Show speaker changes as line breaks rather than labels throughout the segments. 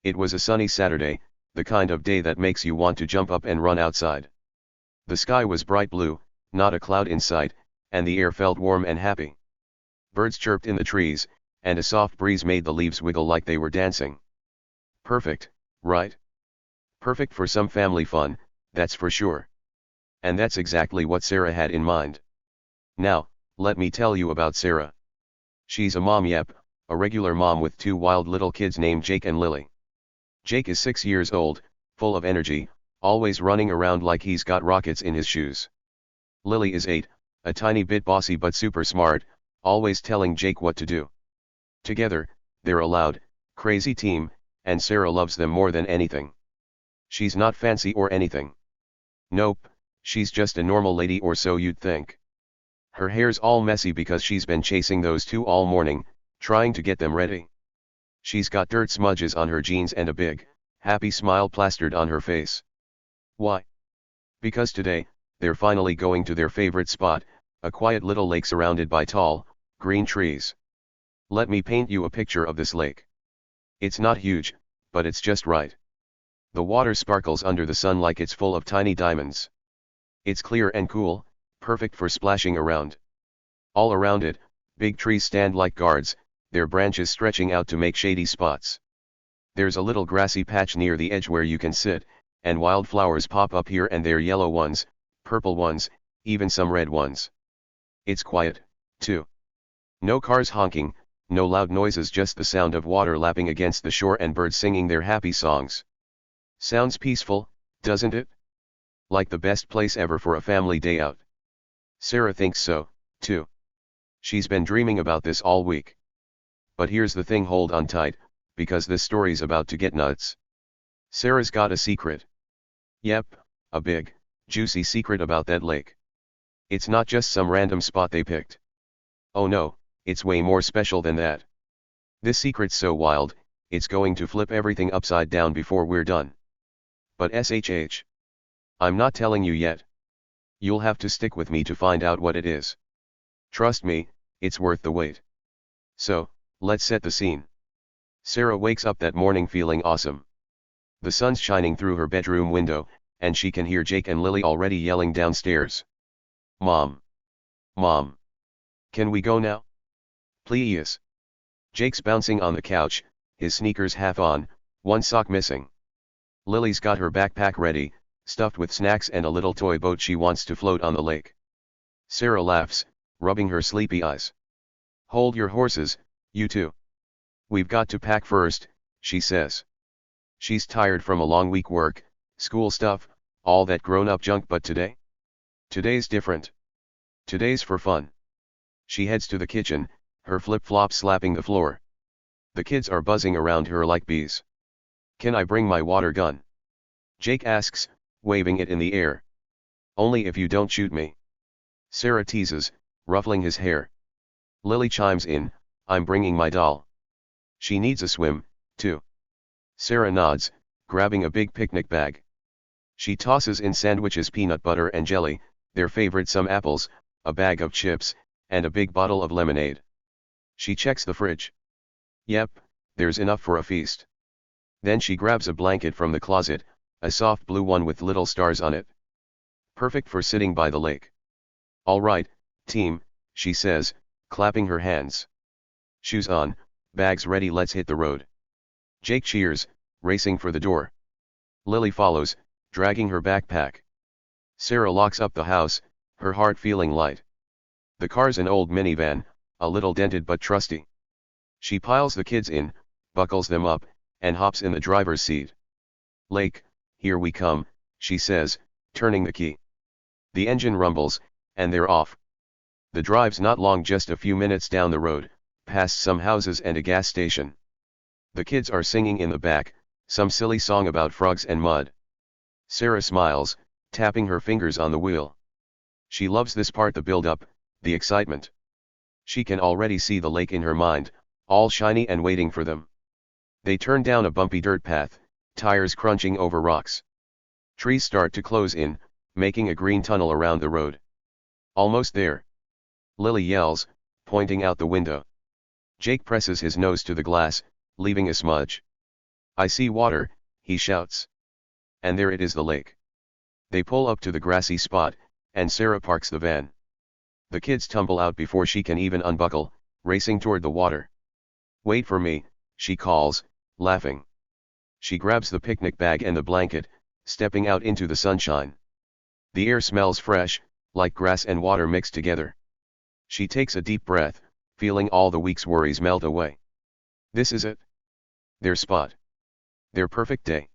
It was a sunny Saturday, the kind of day that makes you want to jump up and run outside. The sky was bright blue, not a cloud in sight, and the air felt warm and happy. Birds chirped in the trees, and a soft breeze made the leaves wiggle like they were dancing. Perfect, right? Perfect for some family fun, that's for sure. And that's exactly what Sarah had in mind. Now, let me tell you about Sarah. She's a mom, yep, a regular mom with two wild little kids named Jake and Lily. Jake is 6 years old, full of energy, always running around like he's got rockets in his shoes. Lily is 8, a tiny bit bossy but super smart, always telling Jake what to do. Together, they're a loud, crazy team, and Sarah loves them more than anything. She's not fancy or anything. Nope, she's just a normal lady, or so you'd think. Her hair's all messy because she's been chasing those two all morning, trying to get them ready. She's got dirt smudges on her jeans and a big, happy smile plastered on her face. Why? Because today, they're finally going to their favorite spot, a quiet little lake surrounded by tall, green trees. Let me paint you a picture of this lake. It's not huge, but it's just right. The water sparkles under the sun like it's full of tiny diamonds. It's clear and cool, perfect for splashing around. All around it, big trees stand like guards, their branches stretching out to make shady spots. There's a little grassy patch near the edge where you can sit, and wildflowers pop up here and there, yellow ones, purple ones, even some red ones. It's quiet, too. No cars honking, no loud noises, just the sound of water lapping against the shore and birds singing their happy songs. Sounds peaceful, doesn't it? Like the best place ever for a family day out. Sarah thinks so, too. She's been dreaming about this all week. But here's the thing, hold on tight, because this story's about to get nuts. Sarah's got a secret. Yep, a big, juicy secret about that lake. It's not just some random spot they picked. Oh no, it's way more special than that. This secret's so wild, it's going to flip everything upside down before we're done. But SHH. I'm not telling you yet. You'll have to stick with me to find out what it is. Trust me, it's worth the wait. So, let's set the scene. Sarah wakes up that morning feeling awesome. The sun's shining through her bedroom window, and she can hear Jake and Lily already yelling downstairs. Mom! Mom! Can we go now? Please. Jake's bouncing on the couch, his sneakers half on, one sock missing. Lily's got her backpack ready, stuffed with snacks and a little toy boat she wants to float on the lake. Sarah laughs, rubbing her sleepy eyes. Hold your horses, you two. We've got to pack first, she says. She's tired from a long week, work, school stuff, all that grown-up junk, but today's different. Today's for fun. She heads to the kitchen, her flip-flops slapping the floor. The kids are buzzing around her like bees. Can I bring my water gun? Jake asks, waving it in the air. Only if you don't shoot me. Sarah teases, ruffling his hair. Lily chimes in, I'm bringing my doll. She needs a swim, too. Sarah nods, grabbing a big picnic bag. She tosses in sandwiches, peanut butter and jelly, their favorite, some apples, a bag of chips, and a big bottle of lemonade. She checks the fridge. Yep, there's enough for a feast. Then she grabs a blanket from the closet, a soft blue one with little stars on it. Perfect for sitting by the lake. All right, team, she says, clapping her hands. Shoes on, bags ready, let's hit the road. Jake cheers, racing for the door. Lily follows, dragging her backpack. Sarah locks up the house, her heart feeling light. The car's an old minivan, a little dented but trusty. She piles the kids in, buckles them up, and hops in the driver's seat. Lake, here we come, she says, turning the key. The engine rumbles, and they're off. The drive's not long, just a few minutes down the road, past some houses and a gas station. The kids are singing in the back, some silly song about frogs and mud. Sarah smiles, tapping her fingers on the wheel. She loves this part, the build-up, the excitement. She can already see the lake in her mind, all shiny and waiting for them. They turn down a bumpy dirt path, tires crunching over rocks. Trees start to close in, making a green tunnel around the road. Almost there. Lily yells, pointing out the window. Jake presses his nose to the glass, leaving a smudge. I see water, he shouts. And there it is, the lake. They pull up to the grassy spot, and Sarah parks the van. The kids tumble out before she can even unbuckle, racing toward the water. Wait for me, she calls, laughing. She grabs the picnic bag and the blanket, stepping out into the sunshine. The air smells fresh, like grass and water mixed together. She takes a deep breath, feeling all the week's worries melt away. This is it. Their spot. Their perfect day.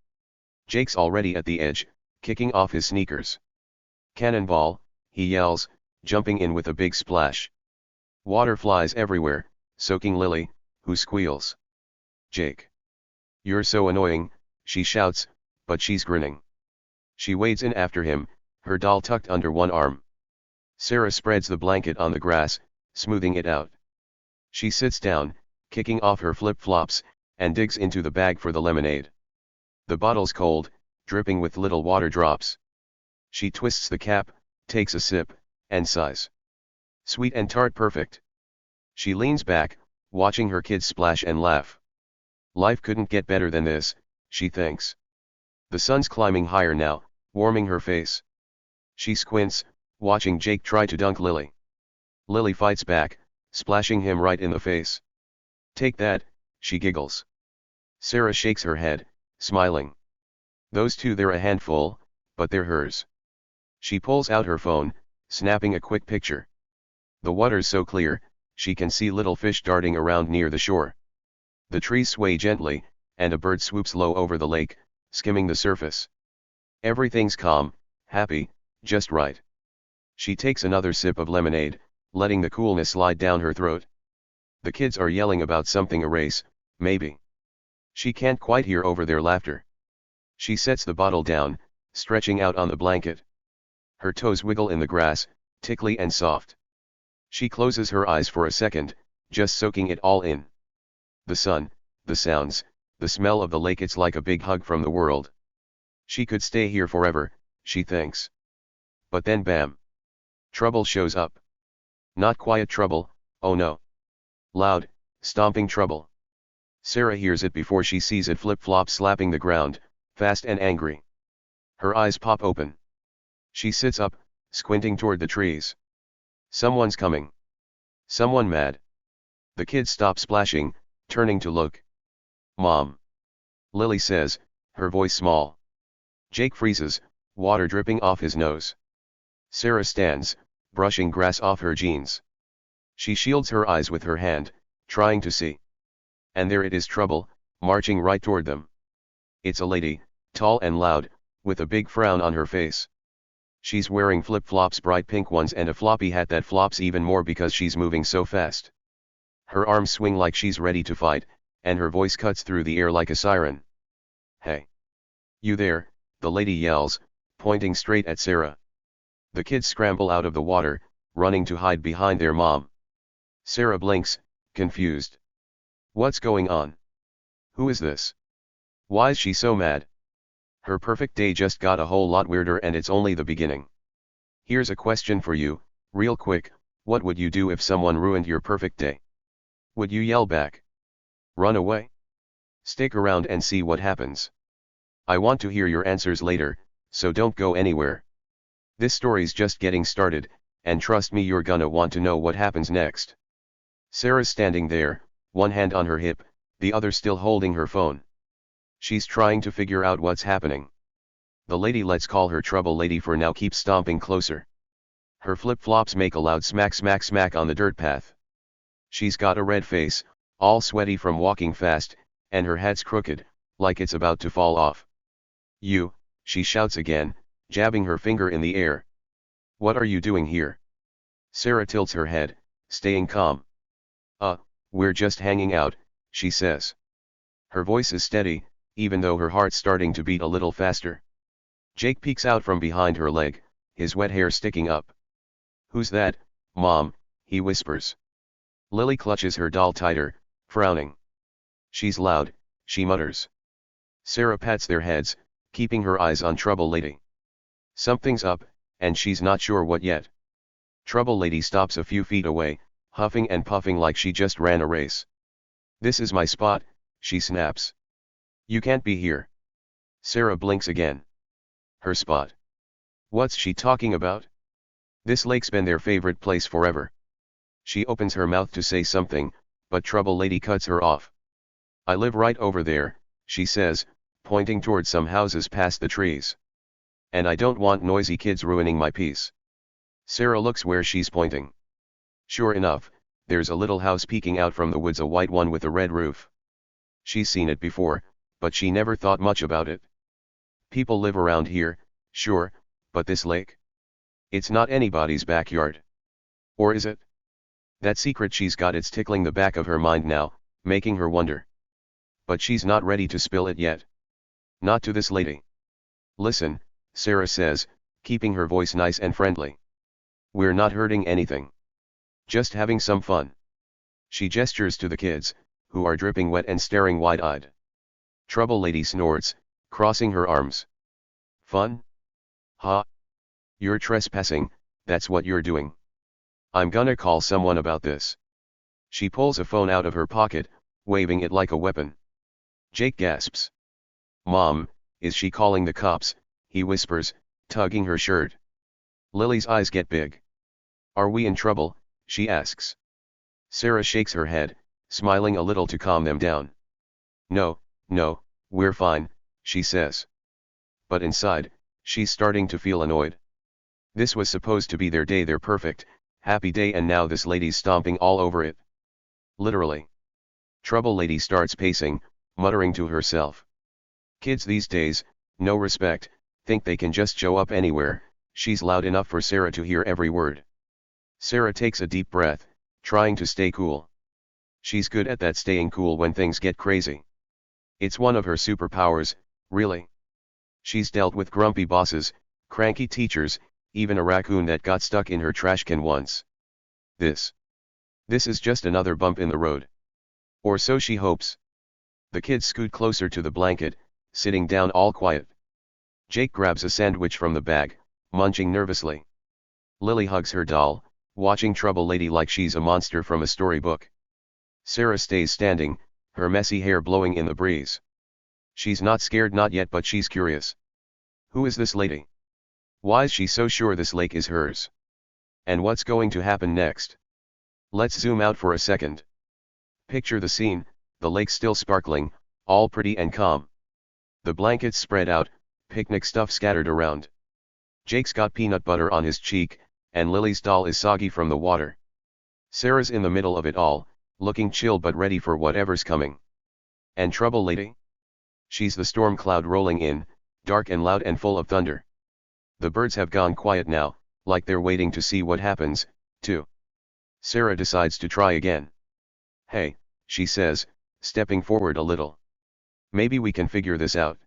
Jake's already at the edge, kicking off his sneakers. Cannonball, he yells, jumping in with a big splash. Water flies everywhere, soaking Lily, who squeals. Jake. You're so annoying, she shouts, but she's grinning. She wades in after him, her doll tucked under one arm. Sarah spreads the blanket on the grass, smoothing it out. She sits down, kicking off her flip-flops, and digs into the bag for the lemonade. The bottle's cold, dripping with little water drops. She twists the cap, takes a sip, and sighs. Sweet and tart, perfect. She leans back, watching her kids splash and laugh. Life couldn't get better than this, she thinks. The sun's climbing higher now, warming her face. She squints, watching Jake try to dunk Lily. Lily fights back, splashing him right in the face. Take that, she giggles. Sarah shakes her head, smiling. Those two, they're a handful, but they're hers. She pulls out her phone, snapping a quick picture. The water's so clear, she can see little fish darting around near the shore. The trees sway gently, and a bird swoops low over the lake, skimming the surface. Everything's calm, happy, just right. She takes another sip of lemonade, letting the coolness slide down her throat. The kids are yelling about something, a race, maybe. She can't quite hear over their laughter. She sets the bottle down, stretching out on the blanket. Her toes wiggle in the grass, tickly and soft. She closes her eyes for a second, just soaking it all in. The sun, the sounds, the smell of the lake, it's like a big hug from the world. She could stay here forever, she thinks. But then bam! Trouble shows up. Not quiet trouble, oh no. Loud, stomping trouble. Sarah hears it before she sees it, flip-flop slapping the ground, fast and angry. Her eyes pop open. She sits up, squinting toward the trees. Someone's coming. Someone mad. The kids stop splashing, turning to look. Mom. Lily says, her voice small. Jake freezes, water dripping off his nose. Sarah stands, brushing grass off her jeans. She shields her eyes with her hand, trying to see. And there it is, trouble, marching right toward them. It's a lady, tall and loud, with a big frown on her face. She's wearing flip-flops, bright pink ones, and a floppy hat that flops even more because she's moving so fast. Her arms swing like she's ready to fight, and her voice cuts through the air like a siren. Hey! You there, the lady yells, pointing straight at Sarah. The kids scramble out of the water, running to hide behind their mom. Sarah blinks, confused. What's going on? Who is this? Why's she so mad? Her perfect day just got a whole lot weirder, and it's only the beginning. Here's a question for you, real quick, what would you do if someone ruined your perfect day? Would you yell back? Run away? Stick around and see what happens. I want to hear your answers later, so don't go anywhere. This story's just getting started, and trust me, you're gonna want to know what happens next. Sarah's standing there, one hand on her hip, the other still holding her phone. She's trying to figure out what's happening. The lady, let's call her Trouble Lady for now, keeps stomping closer. Her flip-flops make a loud smack smack smack on the dirt path. She's got a red face, all sweaty from walking fast, and her head's crooked, like it's about to fall off. You, she shouts again, jabbing her finger in the air. What are you doing here? Sarah tilts her head, staying calm. We're just hanging out, she says. Her voice is steady, even though her heart's starting to beat a little faster. Jake peeks out from behind her leg, his wet hair sticking up. Who's that, Mom? He whispers. Lily clutches her doll tighter, frowning. She's loud, she mutters. Sarah pats their heads, keeping her eyes on Trouble Lady. Something's up, and she's not sure what yet. Trouble Lady stops a few feet away, huffing and puffing like she just ran a race. This is my spot, she snaps. You can't be here. Sarah blinks again. Her spot. What's she talking about? This lake's been their favorite place forever. She opens her mouth to say something, but Trouble Lady cuts her off. I live right over there, she says, pointing toward some houses past the trees. And I don't want noisy kids ruining my peace. Sarah looks where she's pointing. Sure enough, there's a little house peeking out from the woods, a white one with a red roof. She's seen it before, but she never thought much about it. People live around here, sure, but this lake? It's not anybody's backyard. Or is it? That secret she's got, it's tickling the back of her mind now, making her wonder. But she's not ready to spill it yet. Not to this lady. Listen, Sarah says, keeping her voice nice and friendly. We're not hurting anything. Just having some fun. She gestures to the kids, who are dripping wet and staring wide-eyed. Trouble Lady snorts, crossing her arms. Fun? Ha! You're trespassing, that's what you're doing. I'm gonna call someone about this. She pulls a phone out of her pocket, waving it like a weapon. Jake gasps. Mom, is she calling the cops? He whispers, tugging her shirt. Lily's eyes get big. Are we in trouble? She asks. Sarah shakes her head, smiling a little to calm them down. No, we're fine, she says. But inside, she's starting to feel annoyed. This was supposed to be their day, their perfect, happy day, and now this lady's stomping all over it. Literally. Trouble Lady starts pacing, muttering to herself. Kids these days, no respect, think they can just show up anywhere. She's loud enough for Sarah to hear every word. Sarah takes a deep breath, trying to stay cool. She's good at that, staying cool when things get crazy. It's one of her superpowers, really. She's dealt with grumpy bosses, cranky teachers, even a raccoon that got stuck in her trash can once. This is just another bump in the road. Or so she hopes. The kids scoot closer to the blanket, sitting down all quiet. Jake grabs a sandwich from the bag, munching nervously. Lily hugs her doll, watching Trouble Lady like she's a monster from a storybook. Sarah stays standing, her messy hair blowing in the breeze. She's not scared, not yet, but she's curious. Who is this lady? Why's she so sure this lake is hers? And what's going to happen next? Let's zoom out for a second. Picture the scene, the lake still sparkling, all pretty and calm. The blankets spread out, picnic stuff scattered around. Jake's got peanut butter on his cheek, and Lily's doll is soggy from the water. Sarah's in the middle of it all, looking chill but ready for whatever's coming. And Trouble Lady? She's the storm cloud rolling in, dark and loud and full of thunder. The birds have gone quiet now, like they're waiting to see what happens, too. Sarah decides to try again. Hey, she says, stepping forward a little. Maybe we can figure this out.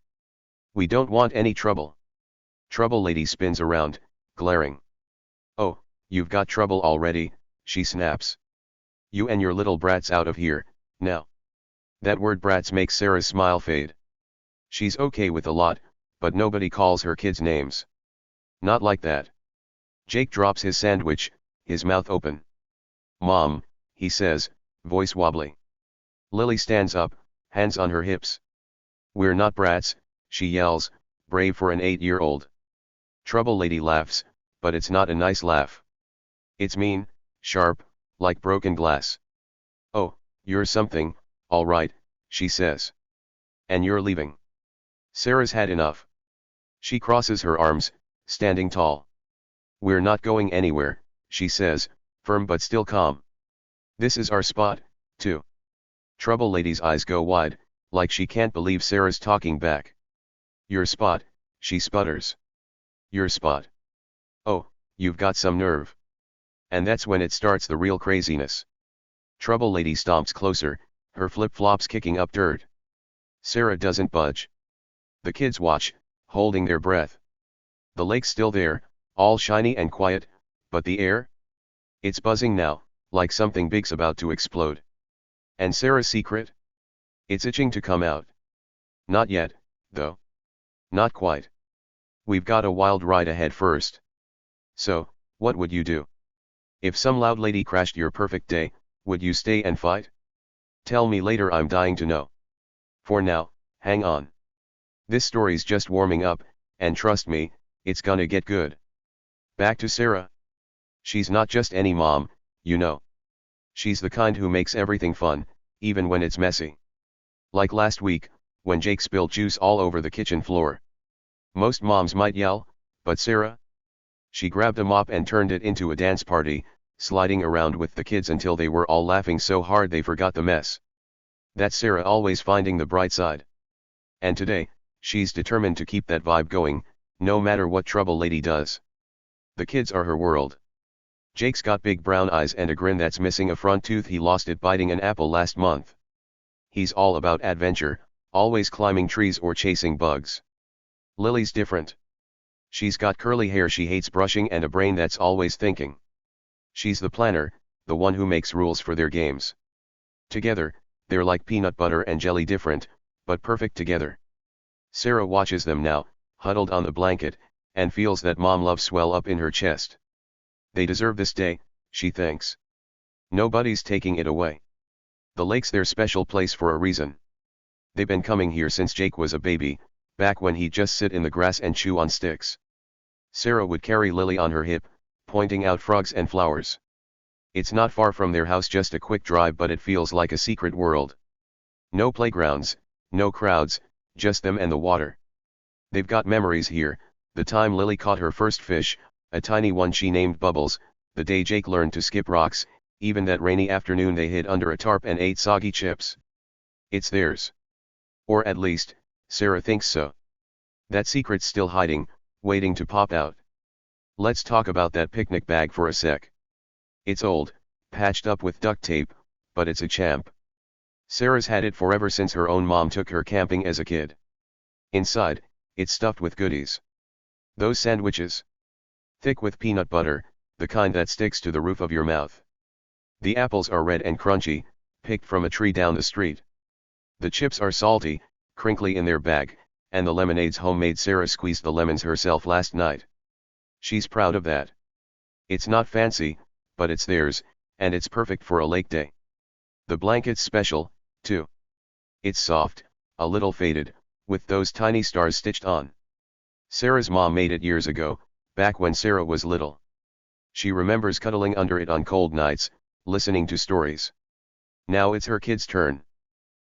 We don't want any trouble. Trouble Lady spins around, glaring. Oh, you've got trouble already, she snaps. You and your little brats out of here, now. That word brats makes Sarah's smile fade. She's okay with a lot, but nobody calls her kids names. Not like that. Jake drops his sandwich, his mouth open. Mom, he says, voice wobbly. Lily stands up, hands on her hips. We're not brats, she yells, brave for an 8-year-old. Trouble Lady laughs, but it's not a nice laugh. It's mean, sharp, like broken glass. Oh, you're something, all right, she says. And you're leaving. Sarah's had enough. She crosses her arms, standing tall. We're not going anywhere, she says, firm but still calm. This is our spot, too. Trouble Lady's eyes go wide, like she can't believe Sarah's talking back. Your spot, she sputters. Your spot. Oh, you've got some nerve. And that's when it starts, the real craziness. Trouble Lady stomps closer, her flip-flops kicking up dirt. Sarah doesn't budge. The kids watch, holding their breath. The lake's still there, all shiny and quiet, but the air? It's buzzing now, like something big's about to explode. And Sarah's secret? It's itching to come out. Not yet, though. Not quite. We've got a wild ride ahead first. So, what would you do? If some loud lady crashed your perfect day, would you stay and fight? Tell me later, I'm dying to know. For now, Hang on. This story's just warming up, and trust me, it's gonna get good. Back to Sarah. She's not just any mom, you know. She's the kind who makes everything fun, even when it's messy. Like last week, when Jake spilled juice all over the kitchen floor. Most moms might yell, but Sarah? She grabbed a mop and turned it into a dance party, sliding around with the kids until they were all laughing so hard they forgot the mess. That's Sarah, always finding the bright side. And today, she's determined to keep that vibe going, no matter what trouble lady does. The kids are her world. Jake's got big brown eyes and a grin that's missing a front tooth. He lost it biting an apple last month. He's all about adventure, always climbing trees or chasing bugs. Lily's different. She's got curly hair she hates brushing and a brain that's always thinking. She's the planner, the one who makes rules for their games. Together, they're like peanut butter and jelly, different, but perfect together. Sarah watches them now, huddled on the blanket, and feels that mom love swell up in her chest. They deserve this day, she thinks. Nobody's taking it away. The lake's their special place for a reason. They've been coming here since Jake was a baby, back when he'd just sit in the grass and chew on sticks. Sarah would carry Lily on her hip, pointing out frogs and flowers. It's not far from their house, just a quick drive, but it feels like a secret world. No playgrounds, no crowds, just them and the water. They've got memories here, the time Lily caught her first fish, a tiny one she named Bubbles, the day Jake learned to skip rocks, even that rainy afternoon they hid under a tarp and ate soggy chips. It's theirs. Or at least, Sarah thinks so. That secret's still hiding, waiting to pop out. Let's talk about that picnic bag for a sec. It's old, patched up with duct tape, but it's a champ. Sarah's had it forever, since her own mom took her camping as a kid. Inside, it's stuffed with goodies. Those sandwiches. Thick with peanut butter, the kind that sticks to the roof of your mouth. The apples are red and crunchy, picked from a tree down the street. The chips are salty, crinkly in their bag, and the lemonade's homemade. Sarah squeezed the lemons herself last night. She's proud of that. It's not fancy, but it's theirs, and it's perfect for a lake day. The blanket's special, too. It's soft, a little faded, with those tiny stars stitched on. Sarah's mom made it years ago, back when Sarah was little. She remembers cuddling under it on cold nights, listening to stories. Now it's her kid's turn.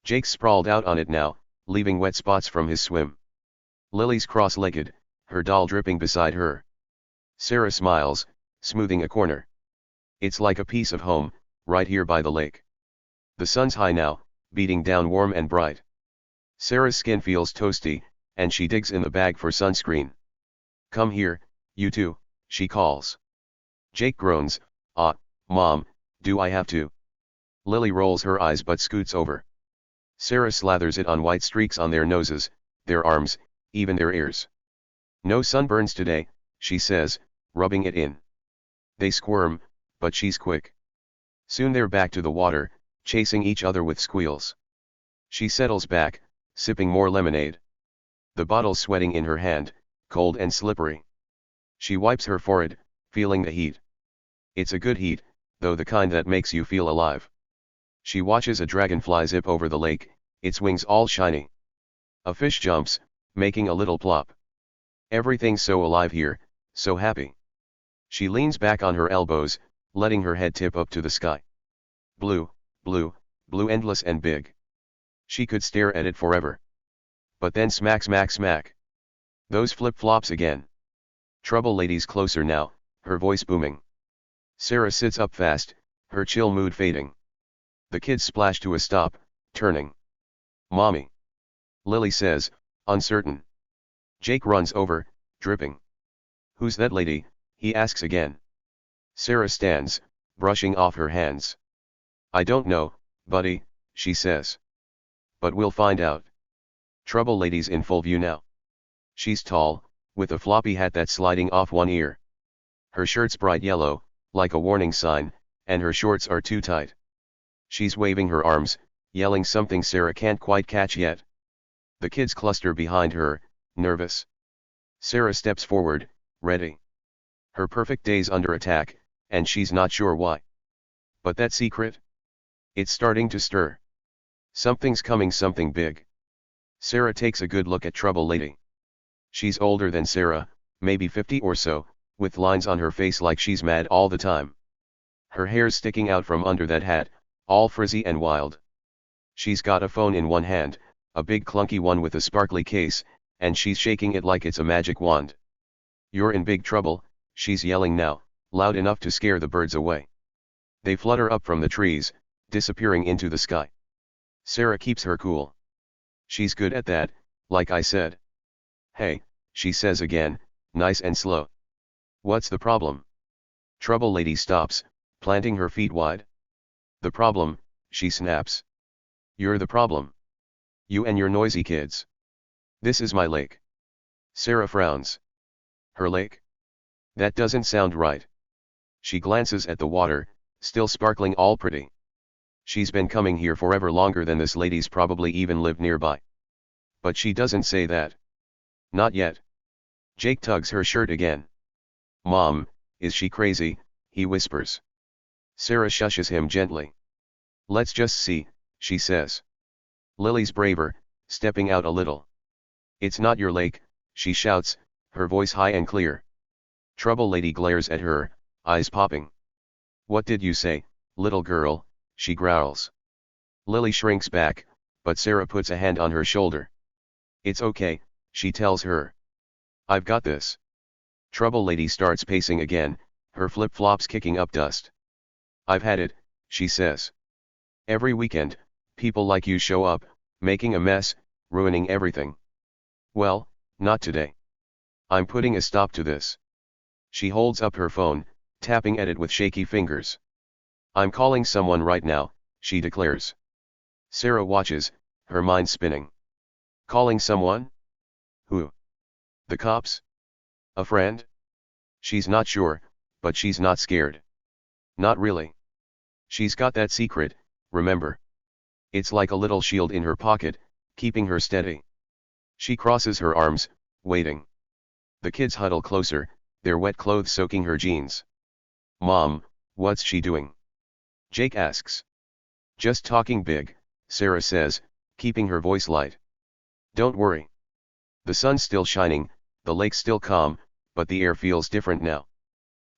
Jake's sprawled out on it now, leaving wet spots from his swim. Lily's cross-legged, her doll dripping beside her. Sarah smiles, smoothing a corner. It's like a piece of home, right here by the lake. The sun's high now, beating down warm and bright. Sarah's skin feels toasty, and she digs in the bag for sunscreen. Come here, you two, she calls. Jake groans, Mom, do I have to? Lily rolls her eyes but scoots over. Sarah slathers it on, white streaks on their noses, their arms, even their ears. No sunburns today, she says, rubbing it in. They squirm, but she's quick. Soon they're back to the water, chasing each other with squeals. She settles back, sipping more lemonade. The bottle's sweating in her hand, cold and slippery. She wipes her forehead, feeling the heat. It's a good heat, though the kind that makes you feel alive. She watches a dragonfly zip over the lake, its wings all shiny. A fish jumps, making a little plop. Everything's so alive here, so happy. She leans back on her elbows, letting her head tip up to the sky. Blue, blue, blue, endless and big. She could stare at it forever. But then smack, smack, smack. Those flip-flops again. Trouble lady's closer now, her voice booming. Sarah sits up fast, her chill mood fading. The kids splash to a stop, turning. Mommy. Lily says, uncertain. Jake runs over, dripping. Who's that lady? He asks again. Sarah stands, brushing off her hands. I don't know, buddy, she says. But we'll find out. Trouble lady's in full view now. She's tall, with a floppy hat that's sliding off one ear. Her shirt's bright yellow, like a warning sign, and her shorts are too tight. She's waving her arms, yelling something Sarah can't quite catch yet. The kids cluster behind her, nervous. Sarah steps forward, ready. Her perfect day's under attack, and she's not sure why. But that secret? It's starting to stir. Something's coming, something big. Sarah takes a good look at Trouble Lady. She's older than Sarah, maybe 50 or so, with lines on her face like she's mad all the time. Her hair's sticking out from under that hat, all frizzy and wild. She's got a phone in one hand, a big clunky one with a sparkly case, and she's shaking it like it's a magic wand. "You're in big trouble," she's yelling now, loud enough to scare the birds away. They flutter up from the trees, disappearing into the sky. Sarah keeps her cool. She's good at that, like I said. "Hey," she says again, nice and slow. "What's the problem?" Trouble Lady stops, planting her feet wide. "The problem," she snaps. "You're the problem. You and your noisy kids. This is my lake." Sarah frowns. Her lake? That doesn't sound right. She glances at the water, still sparkling all pretty. She's been coming here forever, longer than this lady's probably even lived nearby. But she doesn't say that. Not yet. Jake tugs her shirt again. "Mom, is she crazy?" he whispers. Sarah shushes him gently. "Let's just see," she says. Lily's braver, stepping out a little. "It's not your lake," she shouts, her voice high and clear. Trouble Lady glares at her, eyes popping. "What did you say, little girl?" she growls. Lily shrinks back, but Sarah puts a hand on her shoulder. "It's okay," she tells her. "I've got this." Trouble Lady starts pacing again, her flip-flops kicking up dust. "I've had it," she says. "Every weekend, people like you show up, making a mess, ruining everything. Well, not today. I'm putting a stop to this." She holds up her phone, tapping at it with shaky fingers. "I'm calling someone right now," she declares. Sarah watches, her mind spinning. Calling someone? Who? The cops? A friend? She's not sure, but she's not scared. Not really. She's got that secret, remember? It's like a little shield in her pocket, keeping her steady. She crosses her arms, waiting. The kids huddle closer, their wet clothes soaking her jeans. "Mom, what's she doing?" Jake asks. "Just talking big," Sarah says, keeping her voice light. "Don't worry." The sun's still shining, the lake's still calm, but the air feels different now.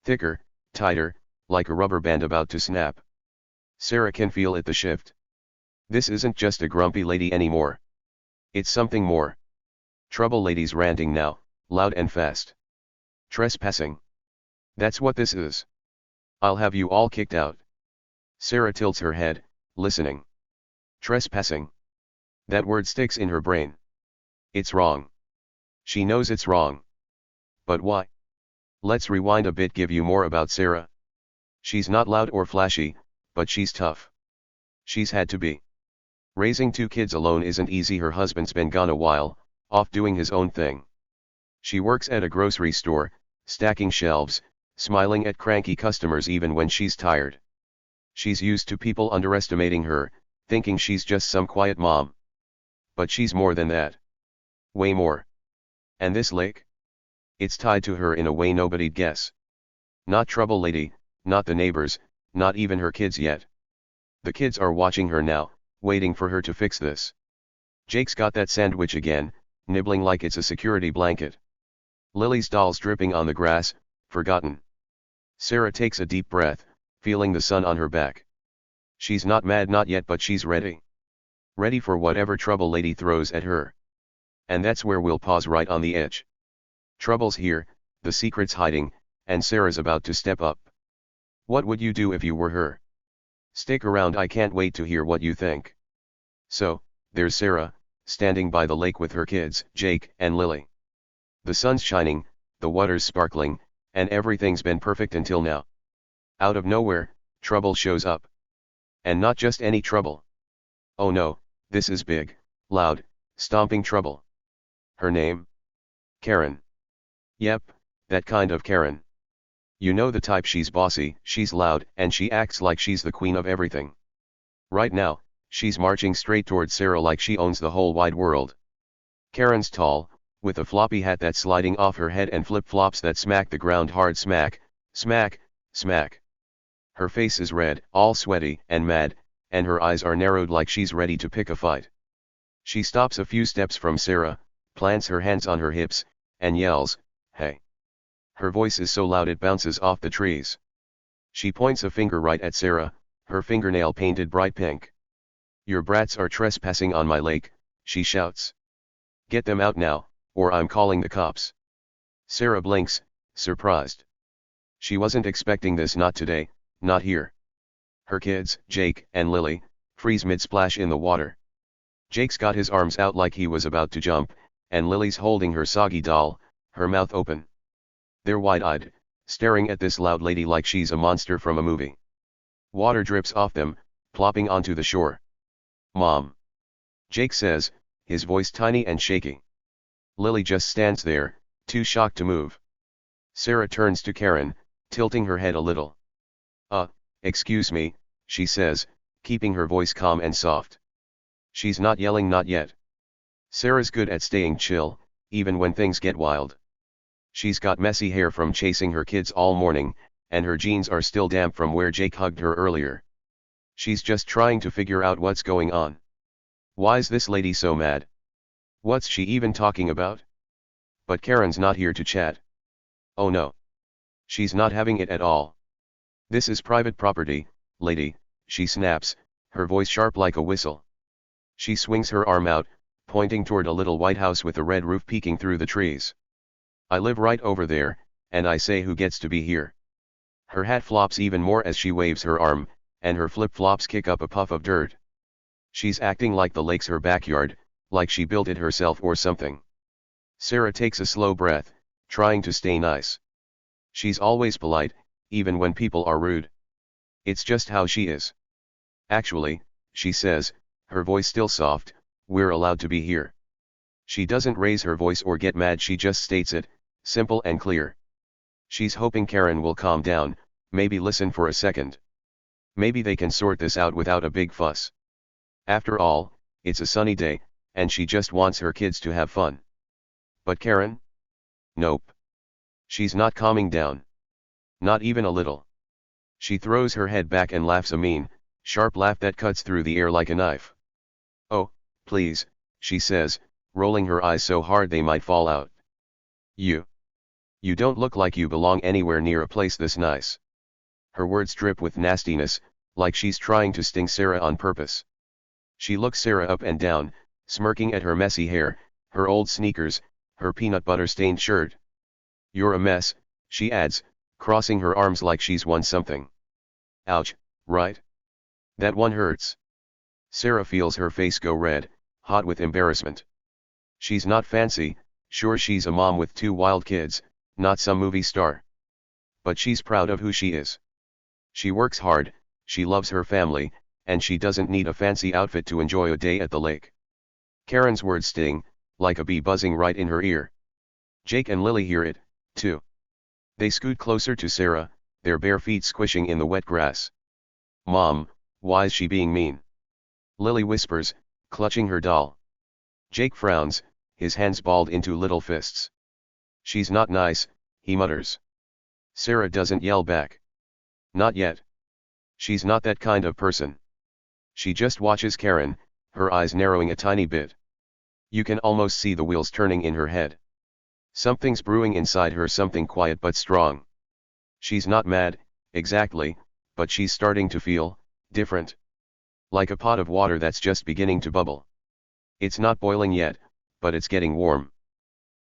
Thicker, tighter, like a rubber band about to snap. Sarah can feel it, the shift. This isn't just a grumpy lady anymore. It's something more. Trouble Lady's ranting now, loud and fast. "Trespassing. That's what this is. I'll have you all kicked out." Sarah tilts her head, listening. Trespassing. That word sticks in her brain. It's wrong. She knows it's wrong. But why? Let's rewind a bit, give you more about Sarah. She's not loud or flashy, but she's tough. She's had to be. Raising two kids alone isn't easy. Her husband's been gone a while, off doing his own thing. She works at a grocery store, stacking shelves, smiling at cranky customers even when she's tired. She's used to people underestimating her, thinking she's just some quiet mom. But she's more than that. Way more. And this lake? It's tied to her in a way nobody'd guess. Not Trouble Lady, not the neighbors, not even her kids yet. The kids are watching her now, waiting for her to fix this. Jake's got that sandwich again, nibbling like it's a security blanket. Lily's doll's dripping on the grass, forgotten. Sarah takes a deep breath, feeling the sun on her back. She's not mad, not yet, but she's ready. Ready for whatever Trouble Lady throws at her. And that's where we'll pause, right on the edge. Trouble's here, the secret's hiding, and Sarah's about to step up. What would you do if you were her? Stick around, I can't wait to hear what you think. So, there's Sarah, standing by the lake with her kids, Jake and Lily. The sun's shining, the water's sparkling, and everything's been perfect until now. Out of nowhere, trouble shows up. And not just any trouble. Oh no, this is big, loud, stomping trouble. Her name? Karen. Yep, that kind of Karen. You know the type. She's bossy, she's loud, and she acts like she's the queen of everything. Right now, she's marching straight towards Sarah like she owns the whole wide world. Karen's tall, with a floppy hat that's sliding off her head and flip-flops that smack the ground hard, smack, smack, smack. Her face is red, all sweaty and mad, and her eyes are narrowed like she's ready to pick a fight. She stops a few steps from Sarah, plants her hands on her hips, and yells, "Hey!" Her voice is so loud it bounces off the trees. She points a finger right at Sarah, her fingernail painted bright pink. "Your brats are trespassing on my lake," she shouts. "Get them out now, or I'm calling the cops." Sarah blinks, surprised. She wasn't expecting this, not today, not here. Her kids, Jake and Lily, freeze mid-splash in the water. Jake's got his arms out like he was about to jump, and Lily's holding her soggy doll, her mouth open. They're wide-eyed, staring at this loud lady like she's a monster from a movie. Water drips off them, plopping onto the shore. "Mom," Jake says, his voice tiny and shaky. Lily just stands there, too shocked to move. Sarah turns to Karen, tilting her head a little. Excuse me," she says, keeping her voice calm and soft. She's not yelling, not yet. Sarah's good at staying chill, even when things get wild. She's got messy hair from chasing her kids all morning, and her jeans are still damp from where Jake hugged her earlier. She's just trying to figure out what's going on. Why's this lady so mad? What's she even talking about? But Karen's not here to chat. Oh no. She's not having it at all. "This is private property, lady," she snaps, her voice sharp like a whistle. She swings her arm out, pointing toward a little white house with a red roof peeking through the trees. "I live right over there, and I say who gets to be here." Her hat flops even more as she waves her arm, and her flip-flops kick up a puff of dirt. She's acting like the lake's her backyard, like she built it herself or something. Sarah takes a slow breath, trying to stay nice. She's always polite, even when people are rude. It's just how she is. "Actually," she says, her voice still soft, "we're allowed to be here." She doesn't raise her voice or get mad, she just states it, simple and clear. She's hoping Karen will calm down, maybe listen for a second. Maybe they can sort this out without a big fuss. After all, it's a sunny day, and she just wants her kids to have fun. But Karen? Nope. She's not calming down. Not even a little. She throws her head back and laughs a mean, sharp laugh that cuts through the air like a knife. "Oh, please," she says, rolling her eyes so hard they might fall out. You don't look like you belong anywhere near a place this nice." Her words drip with nastiness, like she's trying to sting Sarah on purpose. She looks Sarah up and down, smirking at her messy hair, her old sneakers, her peanut butter stained shirt. "You're a mess," she adds, crossing her arms like she's won something. "Ouch, right? That one hurts." Sarah feels her face go red, hot with embarrassment. She's not fancy, sure, she's a mom with 2 wild kids, not some movie star. But she's proud of who she is. She works hard, she loves her family, and she doesn't need a fancy outfit to enjoy a day at the lake. Karen's words sting, like a bee buzzing right in her ear. Jake and Lily hear it, too. They scoot closer to Sarah, their bare feet squishing in the wet grass. "Mom, why's she being mean?" Lily whispers, clutching her doll. Jake frowns, his hands balled into little fists. "She's not nice," he mutters. Sarah doesn't yell back. Not yet. She's not that kind of person. She just watches Karen, her eyes narrowing a tiny bit. You can almost see the wheels turning in her head. Something's brewing inside her, something quiet but strong. She's not mad, exactly, but she's starting to feel different. Like a pot of water that's just beginning to bubble. It's not boiling yet, but it's getting warm.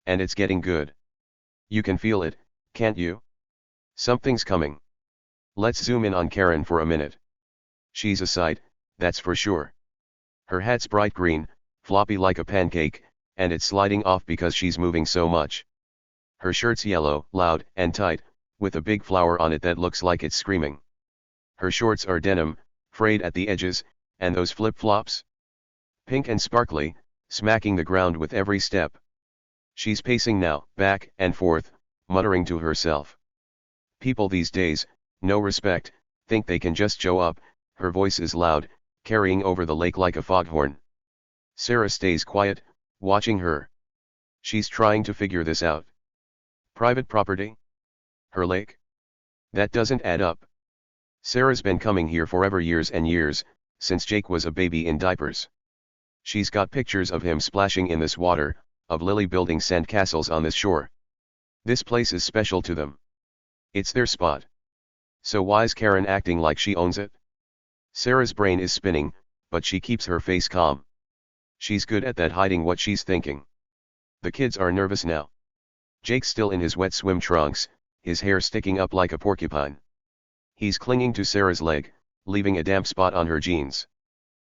And it's getting good. You can feel it, can't you? Something's coming. Let's zoom in on Karen for a minute. She's a sight, that's for sure. Her hat's bright green, floppy like a pancake, and it's sliding off because she's moving so much. Her shirt's yellow, loud, and tight, with a big flower on it that looks like it's screaming. Her shorts are denim, frayed at the edges, and those flip-flops? Pink and sparkly, smacking the ground with every step. She's pacing now, back and forth, muttering to herself. People these days, no respect, think they can just show up. Her voice is loud, carrying over the lake like a foghorn. Sarah stays quiet, watching her. She's trying to figure this out. Private property? Her lake? That doesn't add up. Sarah's been coming here forever, years and years, since Jake was a baby in diapers. She's got pictures of him splashing in this water, of Lily building sandcastles on this shore. This place is special to them. It's their spot. So why's Karen acting like she owns it? Sarah's brain is spinning, but she keeps her face calm. She's good at that, hiding what she's thinking. The kids are nervous now. Jake's still in his wet swim trunks, his hair sticking up like a porcupine. He's clinging to Sarah's leg, leaving a damp spot on her jeans.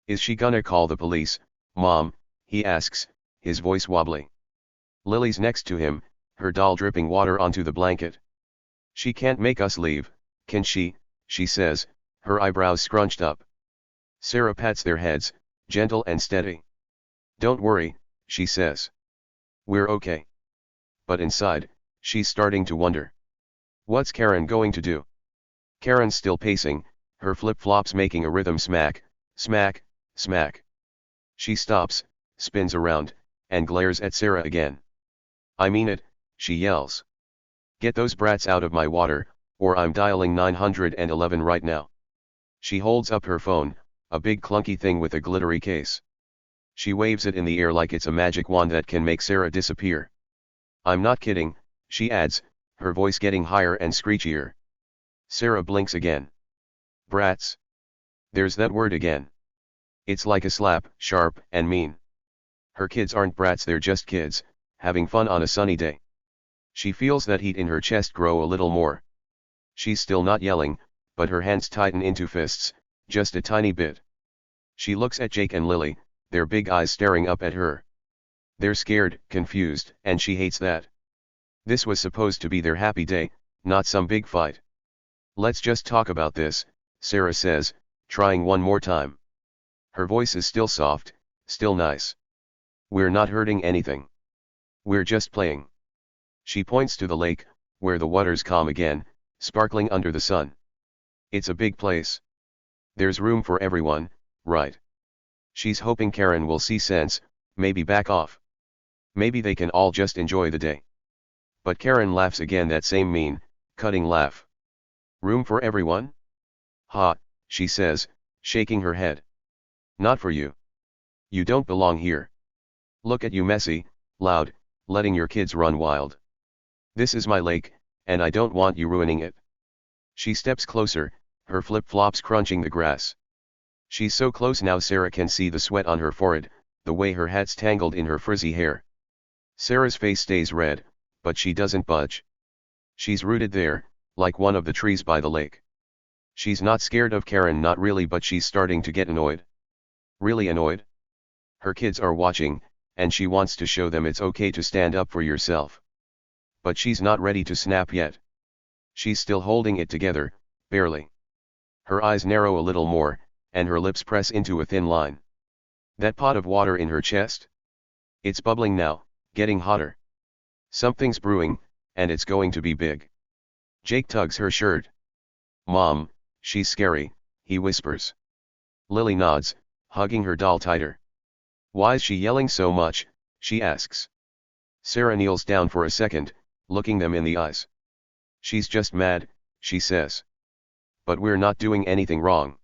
Is she gonna call the police, Mom? He asks, his voice wobbly. Lily's next to him, her doll dripping water onto the blanket. She can't make us leave, can she? She says, her eyebrows scrunched up. Sarah pats their heads, gentle and steady. Don't worry, she says. We're okay. But inside, she's starting to wonder. What's Karen going to do? Karen's still pacing, her flip-flops making a rhythm smack, smack, smack. She stops, spins around, and glares at Sarah again. I mean it, she yells. Get those brats out of my water, or I'm dialing 911 right now. She holds up her phone, a big clunky thing with a glittery case. She waves it in the air like it's a magic wand that can make Sarah disappear. I'm not kidding, she adds, her voice getting higher and screechier. Sarah blinks again. Brats. There's that word again. It's like a slap, sharp and mean. Her kids aren't brats, they're just kids, having fun on a sunny day. She feels that heat in her chest grow a little more. She's still not yelling, but her hands tighten into fists, just a tiny bit. She looks at Jake and Lily, their big eyes staring up at her. They're scared, confused, and she hates that. This was supposed to be their happy day, not some big fight. Let's just talk about this, Sarah says, trying one more time. Her voice is still soft, still nice. We're not hurting anything. We're just playing. She points to the lake, where the water's calm again, sparkling under the sun. It's a big place. There's room for everyone, right? She's hoping Karen will see sense, maybe back off. Maybe they can all just enjoy the day. But Karen laughs again, that same mean, cutting laugh. Room for everyone? Ha, she says, shaking her head. Not for you. You don't belong here. Look at you, messy, loud, letting your kids run wild. This is my lake, and I don't want you ruining it. She steps closer, her flip-flops crunching the grass. She's so close now Sarah can see the sweat on her forehead, the way her hat's tangled in her frizzy hair. Sarah's face stays red, but she doesn't budge. She's rooted there, like one of the trees by the lake. She's not scared of Karen, not really, but she's starting to get annoyed. Really annoyed? Her kids are watching, and she wants to show them it's okay to stand up for yourself. But she's not ready to snap yet. She's still holding it together, barely. Her eyes narrow a little more, and her lips press into a thin line. That pot of water in her chest? It's bubbling now, getting hotter. Something's brewing, and it's going to be big. Jake tugs her shirt. Mom, she's scary, he whispers. Lily nods, hugging her doll tighter. Why's she yelling so much? She asks. Sarah kneels down for a second, looking them in the eyes. She's just mad, she says. But we're not doing anything wrong.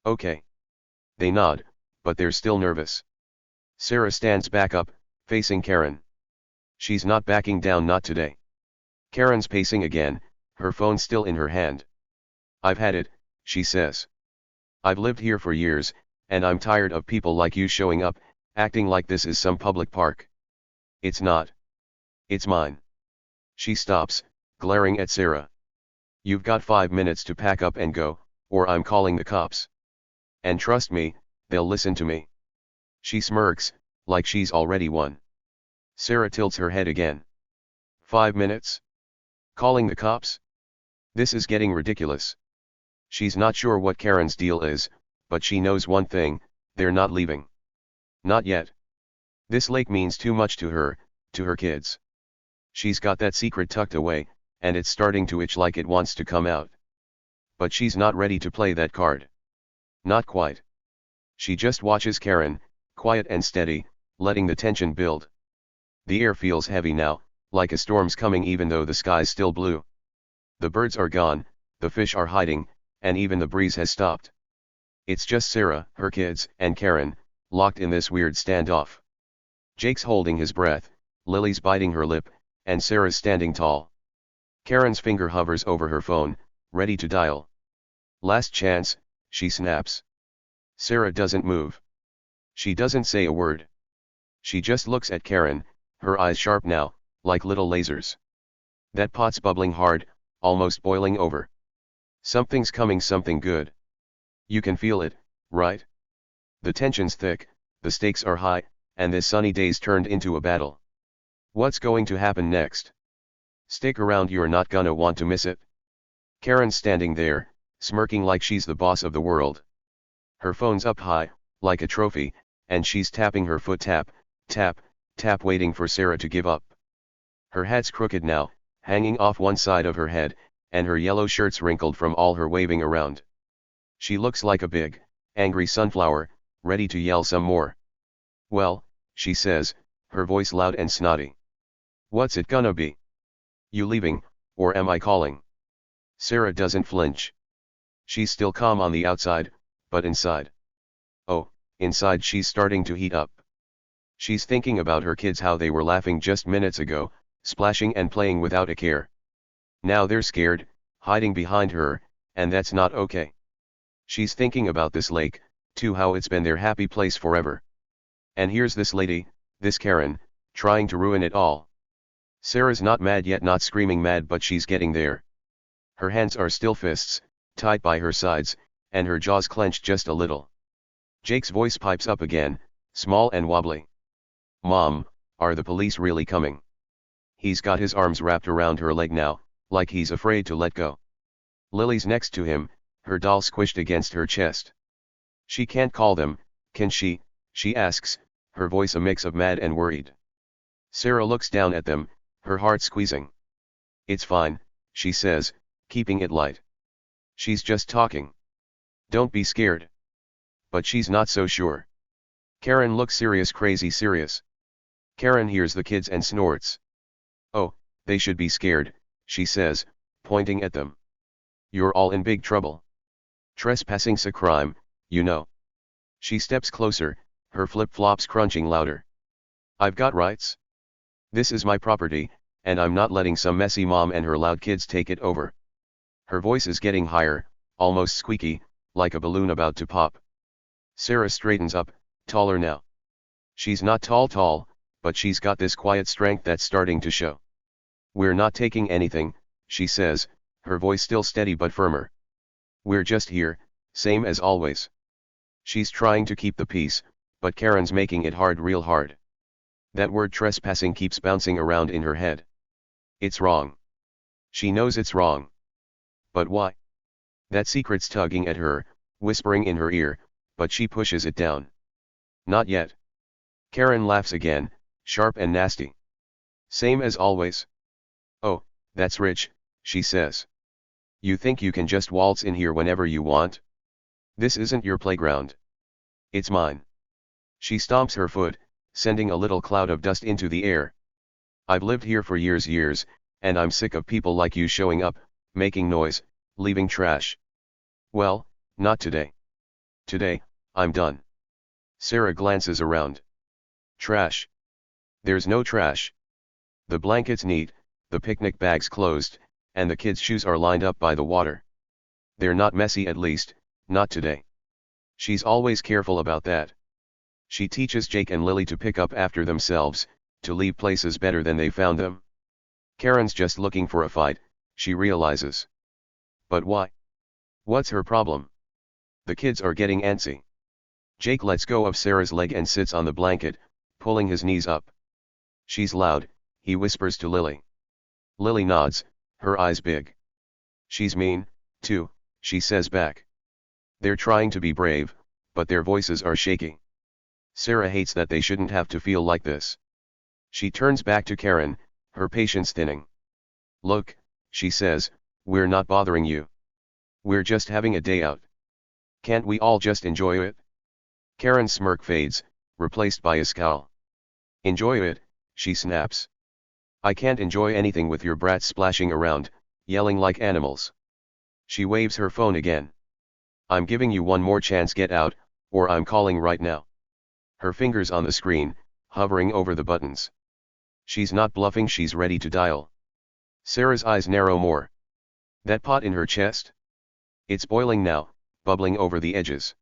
Okay. They nod, but they're still nervous. Sarah stands back up, facing Karen. She's not backing down, not today. Karen's pacing again, her phone still in her hand. I've had it, she says. I've lived here for years, and I'm tired of people like you showing up, acting like this is some public park. It's not. It's mine. She stops, glaring at Sarah. You've got 5 minutes to pack up and go, or I'm calling the cops. And trust me, they'll listen to me. She smirks, like she's already won. Sarah tilts her head again. 5 minutes? Calling the cops? This is getting ridiculous. She's not sure what Karen's deal is, but she knows one thing, they're not leaving. Not yet. This lake means too much to her kids. She's got that secret tucked away, and it's starting to itch like it wants to come out. But she's not ready to play that card. Not quite. She just watches Karen, quiet and steady, letting the tension build. The air feels heavy now, like a storm's coming even though the sky's still blue. The birds are gone, the fish are hiding, and even the breeze has stopped. It's just Sarah, her kids, and Karen, locked in this weird standoff. Jake's holding his breath, Lily's biting her lip, and Sarah's standing tall. Karen's finger hovers over her phone, ready to dial. Last chance, she snaps. Sarah doesn't move. She doesn't say a word. She just looks at Karen, her eyes sharp now, like little lasers. That pot's bubbling hard, almost boiling over. Something's coming, something good. You can feel it, right? The tension's thick, the stakes are high, and this sunny day's turned into a battle. What's going to happen next? Stick around, you're not gonna want to miss it. Karen's standing there, smirking like she's the boss of the world. Her phone's up high, like a trophy, and she's tapping her foot, tap, tap, tap, waiting for Sarah to give up. Her hat's crooked now, hanging off one side of her head, and her yellow shirt's wrinkled from all her waving around. She looks like a big, angry sunflower, ready to yell some more. Well, she says, her voice loud and snotty. What's it gonna be? You leaving, or am I calling? Sarah doesn't flinch. She's still calm on the outside, but inside. Oh, inside she's starting to heat up. She's thinking about her kids, how they were laughing just minutes ago, splashing and playing without a care. Now they're scared, hiding behind her, and that's not okay. She's thinking about this lake, too, how it's been their happy place forever. And here's this lady, this Karen, trying to ruin it all. Sarah's not mad yet, not screaming mad, but she's getting there. Her hands are still fists, tight by her sides, and her jaws clenched just a little. Jake's voice pipes up again, small and wobbly. Mom, are the police really coming? He's got his arms wrapped around her leg now, like he's afraid to let go. Lily's next to him, her doll squished against her chest. She can't call them, can she? She asks, her voice a mix of mad and worried. Sarah looks down at them, her heart squeezing. It's fine, she says, keeping it light. She's just talking. Don't be scared. But she's not so sure. Karen looks serious, crazy serious. Karen hears the kids and snorts. Oh, they should be scared, she says, pointing at them. You're all in big trouble. Trespassing's a crime, you know. She steps closer, her flip-flops crunching louder. I've got rights. This is my property, and I'm not letting some messy mom and her loud kids take it over. Her voice is getting higher, almost squeaky, like a balloon about to pop. Sarah straightens up, taller now. She's not tall, but she's got this quiet strength that's starting to show. We're not taking anything, she says, her voice still steady but firmer. We're just here, same as always. She's trying to keep the peace, but Karen's making it hard, real hard. That word trespassing keeps bouncing around in her head. It's wrong. She knows it's wrong. But why? That secret's tugging at her, whispering in her ear, but she pushes it down. Not yet. Karen laughs again, sharp and nasty. Same as always. Oh, that's rich, she says. You think you can just waltz in here whenever you want? This isn't your playground. It's mine. She stomps her foot, sending a little cloud of dust into the air. I've lived here for years, and I'm sick of people like you showing up, making noise, leaving trash. Well, not today. Today, I'm done. Sarah glances around. Trash. There's no trash. The blanket's neat, the picnic bag's closed, and the kids' shoes are lined up by the water. They're not messy, at least, not today. She's always careful about that. She teaches Jake and Lily to pick up after themselves, to leave places better than they found them. Karen's just looking for a fight, she realizes. But why? What's her problem? The kids are getting antsy. Jake lets go of Sarah's leg and sits on the blanket, pulling his knees up. She's loud, he whispers to Lily. Lily nods, her eyes big. She's mean, too, she says back. They're trying to be brave, but their voices are shaky. Sarah hates that they shouldn't have to feel like this. She turns back to Karen, her patience thinning. Look, she says, we're not bothering you. We're just having a day out. Can't we all just enjoy it? Karen's smirk fades, replaced by a scowl. Enjoy it, she snaps. I can't enjoy anything with your brats splashing around, yelling like animals. She waves her phone again. I'm giving you one more chance, get out, or I'm calling right now. Her fingers on the screen, hovering over the buttons. She's not bluffing, she's ready to dial. Sarah's eyes narrow more. That pot in her chest? It's boiling now, bubbling over the edges.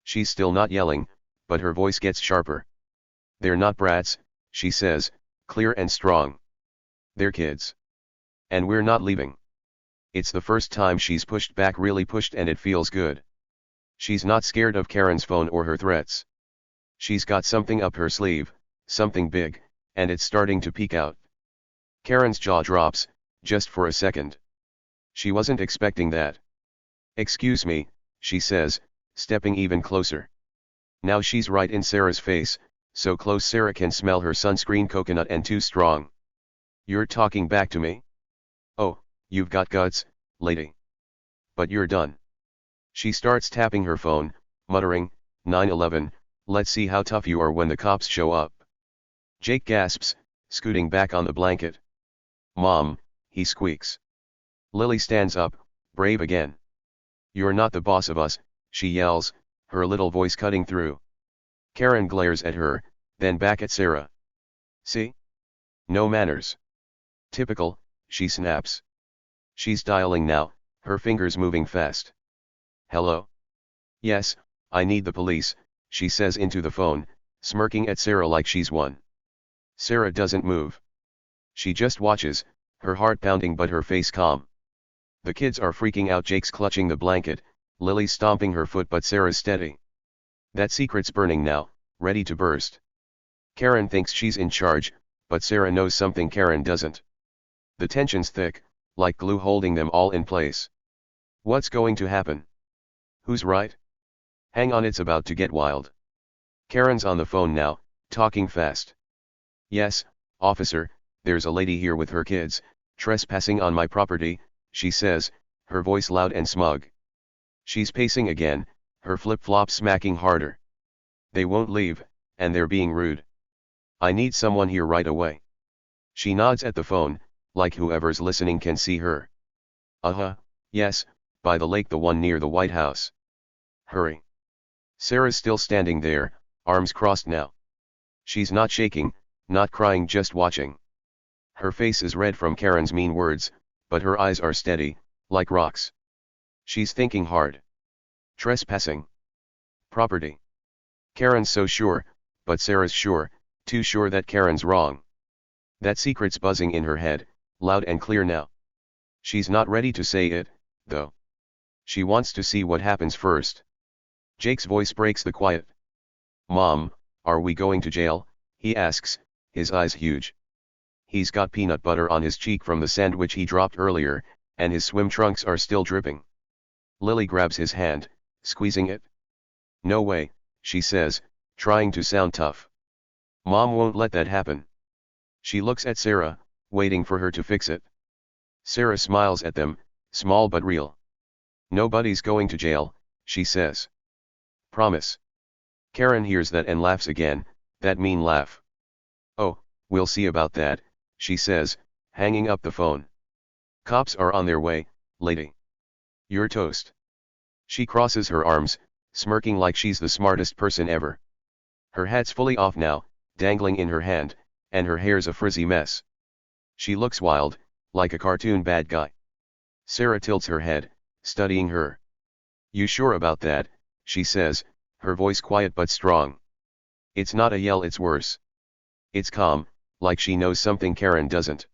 She's still not yelling, but her voice gets sharper. They're not brats, she says, clear and strong. They're kids. And we're not leaving. It's the first time she's pushed back, really pushed, and it feels good. She's not scared of Karen's phone or her threats. She's got something up her sleeve, something big, and it's starting to peek out. Karen's jaw drops, just for a second. She wasn't expecting that. Excuse me, she says, stepping even closer. Now she's right in Sarah's face, so close Sarah can smell her sunscreen, coconut, and too strong. You're talking back to me? Oh, you've got guts, lady. But you're done. She starts tapping her phone, muttering, 911, let's see how tough you are when the cops show up. Jake gasps, scooting back on the blanket. Mom, he squeaks. Lily stands up, brave again. You're not the boss of us, she yells, her little voice cutting through. Karen glares at her, then back at Sarah. See? No manners. Typical, she snaps. She's dialing now, her fingers moving fast. Hello? Yes, I need the police, she says into the phone, smirking at Sarah like she's won. Sarah doesn't move. She just watches, her heart pounding but her face calm. The kids are freaking out. Jake's clutching the blanket, Lily's stomping her foot, but Sarah's steady. That secret's burning now, ready to burst. Karen thinks she's in charge, but Sarah knows something Karen doesn't. The tension's thick, like glue holding them all in place. What's going to happen? Who's right? Hang on, it's about to get wild. Karen's on the phone now, talking fast. Yes, officer, there's a lady here with her kids, trespassing on my property, she says, her voice loud and smug. She's pacing again, her flip-flops smacking harder. They won't leave, and they're being rude. I need someone here right away. She nods at the phone, like whoever's listening can see her. Yes, by the lake, the one near the White House. Hurry. Sarah's still standing there, arms crossed now. She's not shaking, not crying, just watching. Her face is red from Karen's mean words, but her eyes are steady, like rocks. She's thinking hard. Trespassing. Property. Karen's so sure, but Sarah's sure, too sure that Karen's wrong. That secret's buzzing in her head, loud and clear now. She's not ready to say it, though. She wants to see what happens first. Jake's voice breaks the quiet. Mom, are we going to jail? He asks, his eyes huge. He's got peanut butter on his cheek from the sandwich he dropped earlier, and his swim trunks are still dripping. Lily grabs his hand, squeezing it. No way, she says, trying to sound tough. Mom won't let that happen. She looks at Sarah, waiting for her to fix it. Sarah smiles at them, small but real. Nobody's going to jail, she says. Promise. Karen hears that and laughs again, that mean laugh. Oh, we'll see about that, she says, hanging up the phone. Cops are on their way, lady. You're toast. She crosses her arms, smirking like she's the smartest person ever. Her hat's fully off now, dangling in her hand, and her hair's a frizzy mess. She looks wild, like a cartoon bad guy. Sarah tilts her head, studying her. You sure about that? She says, her voice quiet but strong. It's not a yell, it's worse. It's calm, like she knows something Karen doesn't.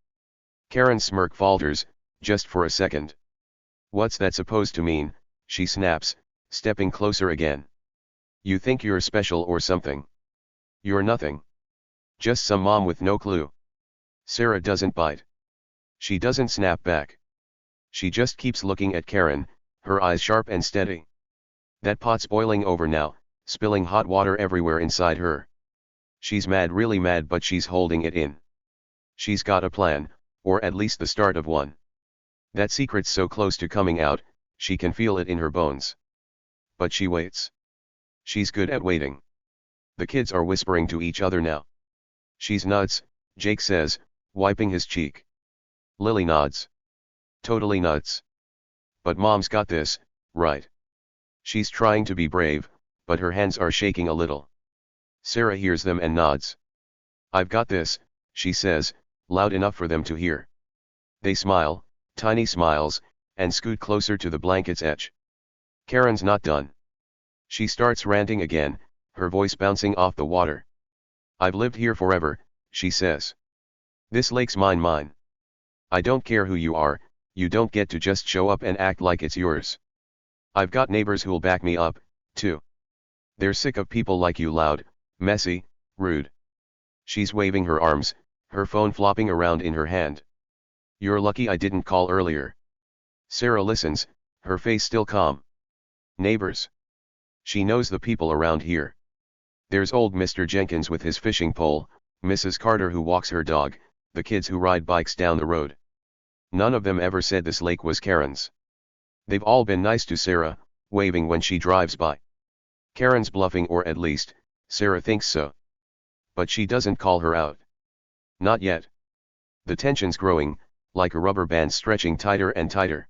Karen's smirk falters, just for a second. What's that supposed to mean? She snaps, stepping closer again. You think you're special or something? You're nothing. Just some mom with no clue. Sarah doesn't bite. She doesn't snap back. She just keeps looking at Karen, her eyes sharp and steady. That pot's boiling over now, spilling hot water everywhere inside her. She's mad, really mad, but she's holding it in. She's got a plan, or at least the start of one. That secret's so close to coming out, she can feel it in her bones. But she waits. She's good at waiting. The kids are whispering to each other now. She's nuts, Jake says, wiping his cheek. Lily nods. Totally nuts. But Mom's got this, right? She's trying to be brave, but her hands are shaking a little. Sarah hears them and nods. "I've got this," she says, loud enough for them to hear. They smile, tiny smiles, and scoot closer to the blanket's edge. Karen's not done. She starts ranting again, her voice bouncing off the water. "I've lived here forever," she says. "This lake's mine. I don't care who you are, you don't get to just show up and act like it's yours. I've got neighbors who'll back me up, too. They're sick of people like you, loud, messy, rude." She's waving her arms, her phone flopping around in her hand. "You're lucky I didn't call earlier." Sarah listens, her face still calm. Neighbors. She knows the people around here. There's old Mr. Jenkins with his fishing pole, Mrs. Carter who walks her dog, the kids who ride bikes down the road. None of them ever said this lake was Karen's. They've all been nice to Sarah, waving when she drives by. Karen's bluffing, or at least, Sarah thinks so. But she doesn't call her out. Not yet. The tension's growing, like a rubber band stretching tighter and tighter.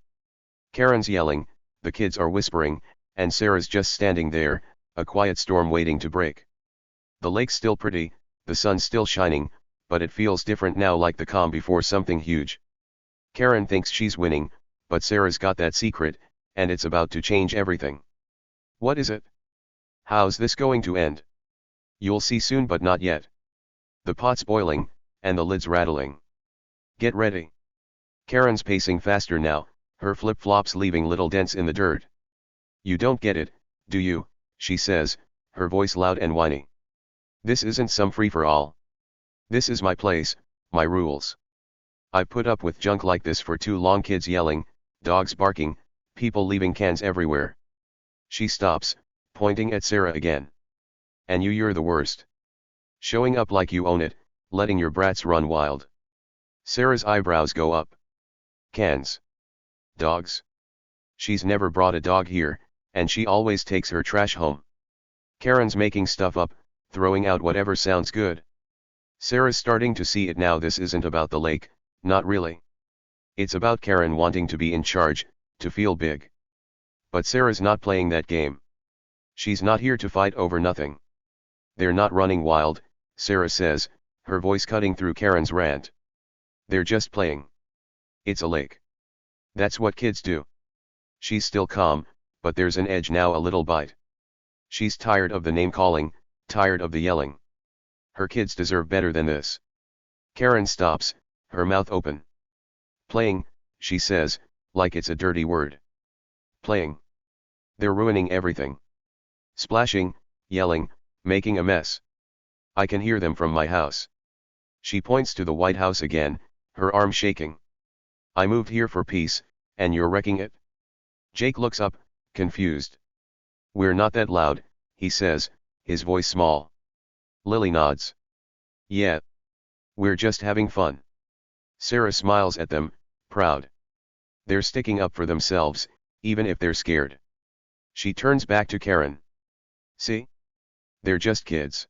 Karen's yelling, the kids are whispering, and Sarah's just standing there, a quiet storm waiting to break. The lake's still pretty, the sun's still shining, but it feels different now, like the calm before something huge. Karen thinks she's winning, but Sarah's got that secret, and it's about to change everything. What is it? How's this going to end? You'll see soon, but not yet. The pot's boiling, and the lid's rattling. Get ready. Karen's pacing faster now, her flip-flops leaving little dents in the dirt. "You don't get it, do you?" she says, her voice loud and whiny. "This isn't some free-for-all. This is my place, my rules. I've put up with junk like this for too long." Kids yelling, dogs barking, people leaving cans everywhere. She stops, pointing at Sarah again. "And you're the worst. Showing up like you own it, letting your brats run wild." Sarah's eyebrows go up. Cans. Dogs. She's never brought a dog here, and she always takes her trash home. Karen's making stuff up, throwing out whatever sounds good. Sarah's starting to see it now. This isn't about the lake, not really. It's about Karen wanting to be in charge, to feel big. But Sarah's not playing that game. She's not here to fight over nothing. "They're not running wild," Sarah says, her voice cutting through Karen's rant. "They're just playing. It's a lake. That's what kids do." She's still calm, but there's an edge now, a little bite. She's tired of the name-calling, tired of the yelling. Her kids deserve better than this. Karen stops, her mouth open. "Playing," she says, like it's a dirty word. "Playing. They're ruining everything. Splashing, yelling, making a mess. I can hear them from my house." She points to the White House again, her arm shaking. "I moved here for peace, and you're wrecking it?" Jake looks up, confused. "We're not that loud," he says, his voice small. Lily nods. "Yeah. We're just having fun." Sarah smiles at them, proud. They're sticking up for themselves, even if they're scared. She turns back to Karen. "See? They're just kids.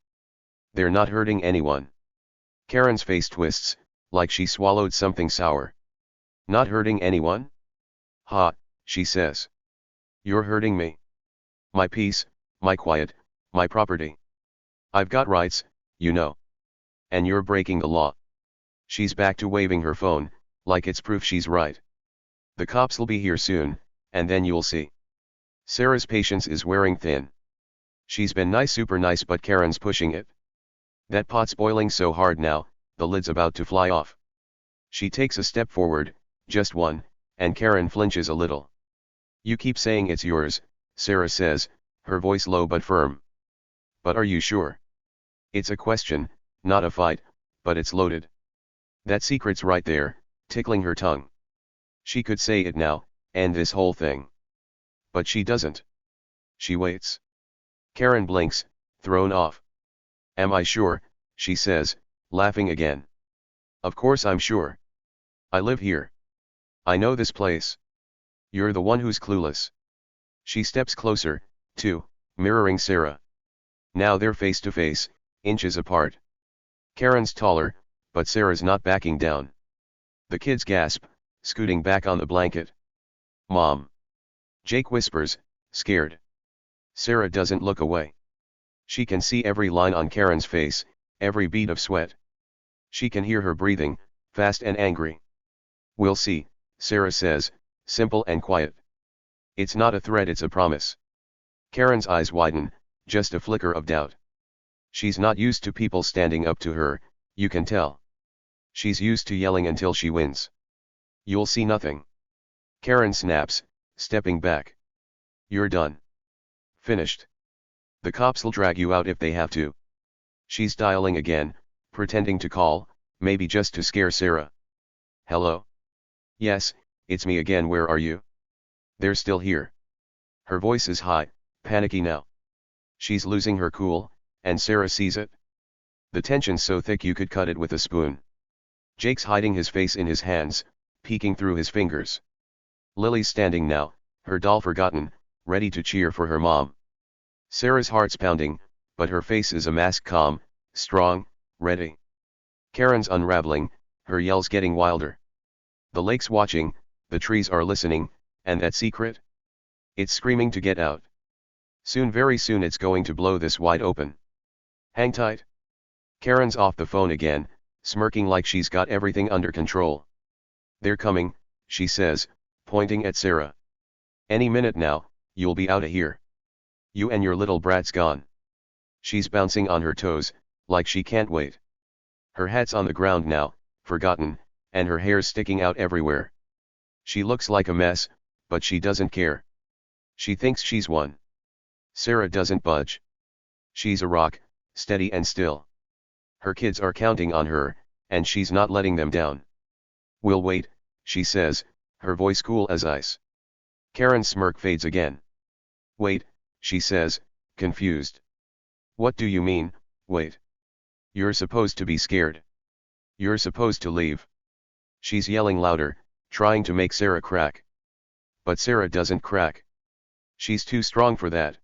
They're not hurting anyone." Karen's face twists, like she swallowed something sour. "Not hurting anyone? Ha," she says. "You're hurting me. My peace, my quiet, my property. I've got rights, you know. And you're breaking the law." She's back to waving her phone, like it's proof she's right. "The cops'll be here soon, and then you'll see." Sarah's patience is wearing thin. She's been nice, super nice, but Karen's pushing it. That pot's boiling so hard now, the lid's about to fly off. She takes a step forward, just one, and Karen flinches a little. "You keep saying it's yours," Sarah says, her voice low but firm. "But are you sure? It's a question, not a fight, but it's loaded. That secret's right there, tickling her tongue. She could say it now, end this whole thing. But she doesn't. She waits." Karen blinks, thrown off. "Am I sure?" she says, laughing again. "Of course I'm sure. I live here. I know this place. You're the one who's clueless." She steps closer, too, mirroring Sarah. Now they're face to face, inches apart. Karen's taller, but Sarah's not backing down. The kids gasp, scooting back on the blanket. "Mom!" Jake whispers, scared. Sarah doesn't look away. She can see every line on Karen's face, every bead of sweat. She can hear her breathing, fast and angry. We'll see, Sarah says, simple and quiet. It's not a threat, it's a promise. Karen's eyes widen, just a flicker of doubt. She's not used to people standing up to her, you can tell. She's used to yelling until she wins. You'll see nothing. Karen snaps, stepping back. You're done. Finished. The cops'll drag you out if they have to. She's dialing again, pretending to call, maybe just to scare Sarah. Hello? Yes, it's me again, where are you? They're still here. Her voice is high, panicky now. She's losing her cool, and Sarah sees it. The tension's so thick you could cut it with a spoon. Jake's hiding his face in his hands, peeking through his fingers. Lily's standing now, her doll forgotten, ready to cheer for her mom. Sarah's heart's pounding, but her face is a mask, calm, strong, ready. Karen's unraveling, her yells getting wilder. The lake's watching, the trees are listening, and that secret? It's screaming to get out. Soon, very soon, it's going to blow this wide open. Hang tight. Karen's off the phone again, smirking like she's got everything under control. They're coming, she says, pointing at Sarah. Any minute now, you'll be out of here. You and your little brat's gone. She's bouncing on her toes, like she can't wait. Her hat's on the ground now, forgotten, and her hair's sticking out everywhere. She looks like a mess, but she doesn't care. She thinks she's won. Sarah doesn't budge. She's a rock, steady and still. Her kids are counting on her, and she's not letting them down. We'll wait, she says, her voice cool as ice. Karen's smirk fades again. Wait, she says, confused. What do you mean, wait? You're supposed to be scared. You're supposed to leave. She's yelling louder, trying to make Sarah crack. But Sarah doesn't crack. She's too strong for that.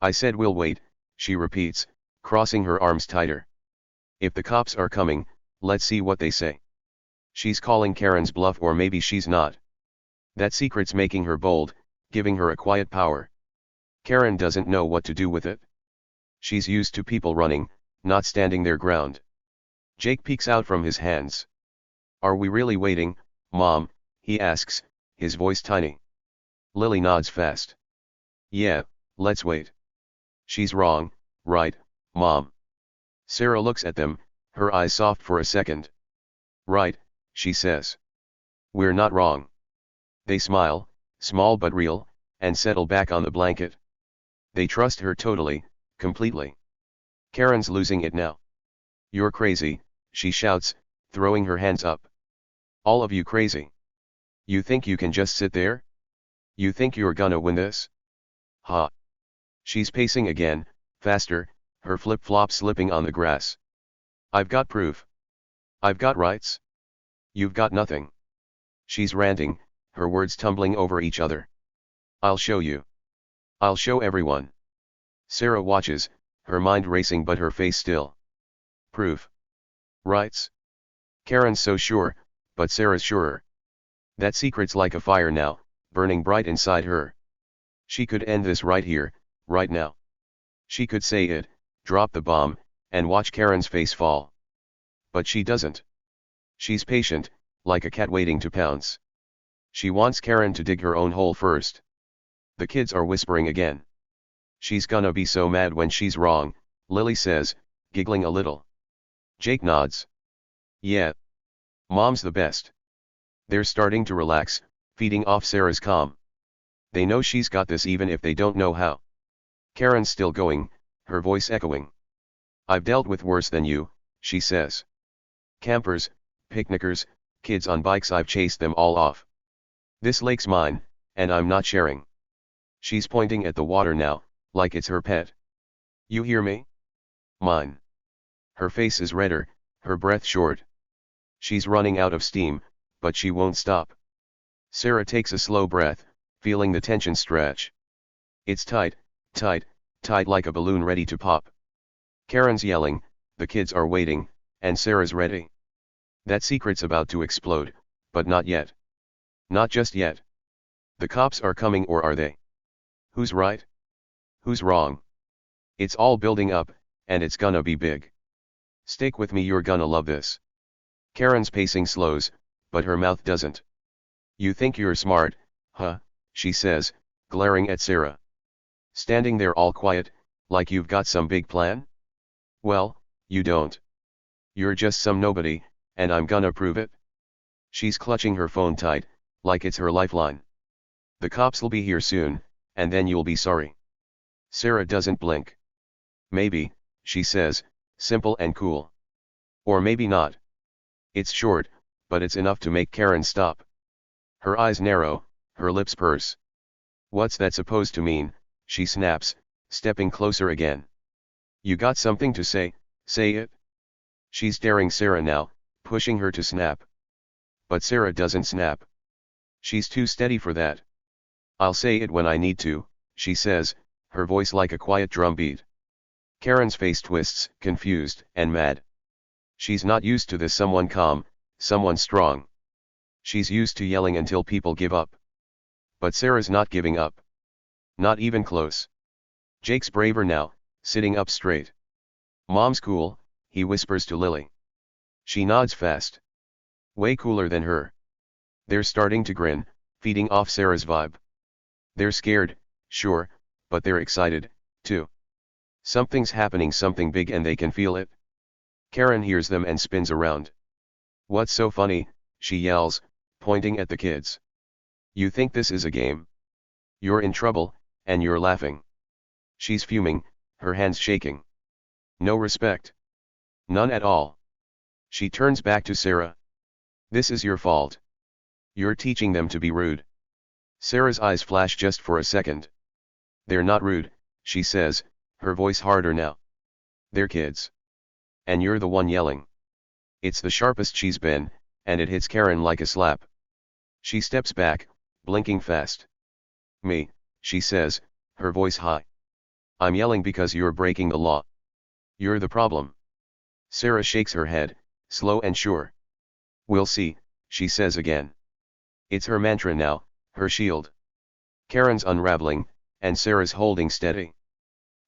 I said we'll wait, she repeats, crossing her arms tighter. If the cops are coming, let's see what they say. She's calling Karen's bluff, or maybe she's not. That secret's making her bold, giving her a quiet power. Karen doesn't know what to do with it. She's used to people running, not standing their ground. Jake peeks out from his hands. Are we really waiting, Mom? He asks, his voice tiny. Lily nods fast. Yeah, let's wait. She's wrong, right, Mom? Sarah looks at them, her eyes soft for a second. Right, she says. We're not wrong. They smile, small but real, and settle back on the blanket. They trust her totally, completely. Karen's losing it now. You're crazy, she shouts, throwing her hands up. All of you crazy. You think you can just sit there? You think you're gonna win this? Ha. She's pacing again, faster, her flip-flops slipping on the grass. I've got proof. I've got rights. You've got nothing. She's ranting, her words tumbling over each other. I'll show you. I'll show everyone. Sarah watches, her mind racing but her face still. Proof. Rights. Karen's so sure, but Sarah's surer. That secret's like a fire now, burning bright inside her. She could end this right here, right now. She could say it, drop the bomb, and watch Karen's face fall. But she doesn't. She's patient, like a cat waiting to pounce. She wants Karen to dig her own hole first. The kids are whispering again. She's gonna be so mad when she's wrong, Lily says, giggling a little. Jake nods. Yeah. Mom's the best. They're starting to relax, feeding off Sarah's calm. They know she's got this even if they don't know how. Karen's still going, her voice echoing. I've dealt with worse than you, she says. Campers, picnickers, kids on bikes, I've chased them all off. This lake's mine, and I'm not sharing. She's pointing at the water now, like it's her pet. You hear me? Mine. Her face is redder, her breath short. She's running out of steam, but she won't stop. Sarah takes a slow breath, feeling the tension stretch. It's tight, tight, tight like a balloon ready to pop. Karen's yelling, the kids are waiting, and Sarah's ready. That secret's about to explode, but not yet. Not just yet. The cops are coming, or are they? Who's right? Who's wrong? It's all building up, and it's gonna be big. Stick with me, you're gonna love this. Karen's pacing slows, but her mouth doesn't. You think you're smart, huh? She says, glaring at Sarah. Standing there all quiet, like you've got some big plan? Well, you don't. You're just some nobody, and I'm gonna prove it. She's clutching her phone tight, like it's her lifeline. The cops'll be here soon, and then you'll be sorry. Sarah doesn't blink. Maybe, she says, simple and cool. Or maybe not. It's short, but it's enough to make Karen stop. Her eyes narrow, her lips purse. What's that supposed to mean? She snaps, stepping closer again. You got something to say it. She's daring Sarah now, pushing her to snap. But Sarah doesn't snap. She's too steady for that. I'll say it when I need to, she says, her voice like a quiet drum beat. Karen's face twists, confused and mad. She's not used to this someone calm, someone strong. She's used to yelling until people give up. But Sarah's not giving up. Not even close. Jake's braver now, sitting up straight. Mom's cool, he whispers to Lily. She nods fast. Way cooler than her. They're starting to grin, feeding off Sarah's vibe. They're scared, sure, but they're excited, too. Something's happening, something big, and they can feel it. Karen hears them and spins around. What's so funny? She yells, pointing at the kids. You think this is a game? You're in trouble, and you're laughing. She's fuming, her hands shaking. No respect. None at all. She turns back to Sarah. This is your fault. You're teaching them to be rude. Sarah's eyes flash just for a second. They're not rude, she says, her voice harder now. They're kids. And you're the one yelling. It's the sharpest she's been, and it hits Karen like a slap. She steps back, blinking fast. Me, she says, her voice high. I'm yelling because you're breaking the law. You're the problem. Sarah shakes her head, slow and sure. We'll see, she says again. It's her mantra now, her shield. Karen's unraveling, and Sarah's holding steady.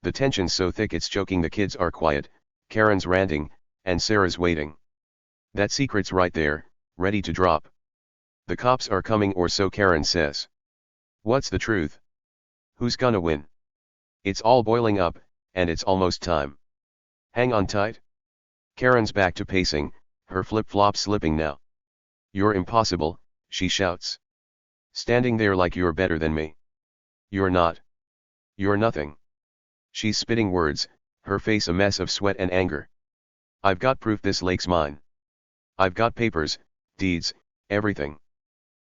The tension's so thick it's choking. The kids are quiet, Karen's ranting, and Sarah's waiting. That secret's right there, ready to drop. The cops are coming, or so Karen says. What's the truth? Who's gonna win? It's all boiling up, and it's almost time. Hang on tight. Karen's back to pacing, her flip-flops slipping now. You're impossible, she shouts. Standing there like you're better than me. You're not. You're nothing. She's spitting words, her face a mess of sweat and anger. I've got proof this lake's mine. I've got papers, deeds, everything.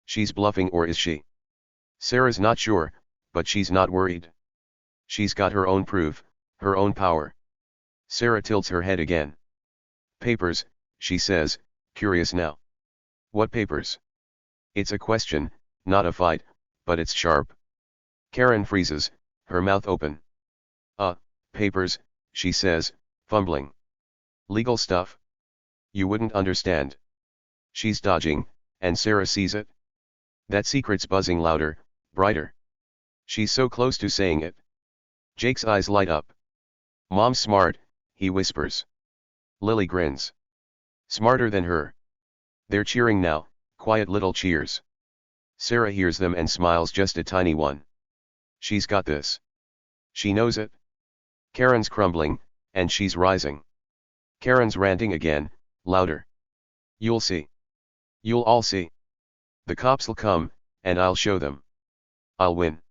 She's bluffing, or is she? Sarah's not sure, but she's not worried. She's got her own proof, her own power. Sarah tilts her head again. Papers, she says, curious now. What papers? It's a question, not a fight, but it's sharp. Karen freezes, her mouth open. Papers, she says, fumbling. Legal stuff? You wouldn't understand. She's dodging, and Sarah sees it. That secret's buzzing louder, brighter. She's so close to saying it. Jake's eyes light up. Mom's smart, he whispers. Lily grins. Smarter than her. They're cheering now, quiet little cheers. Sarah hears them and smiles, just a tiny one. She's got this. She knows it. Karen's crumbling, and she's rising. Karen's ranting again, louder. You'll see. You'll all see. The cops'll come, and I'll show them. I'll win.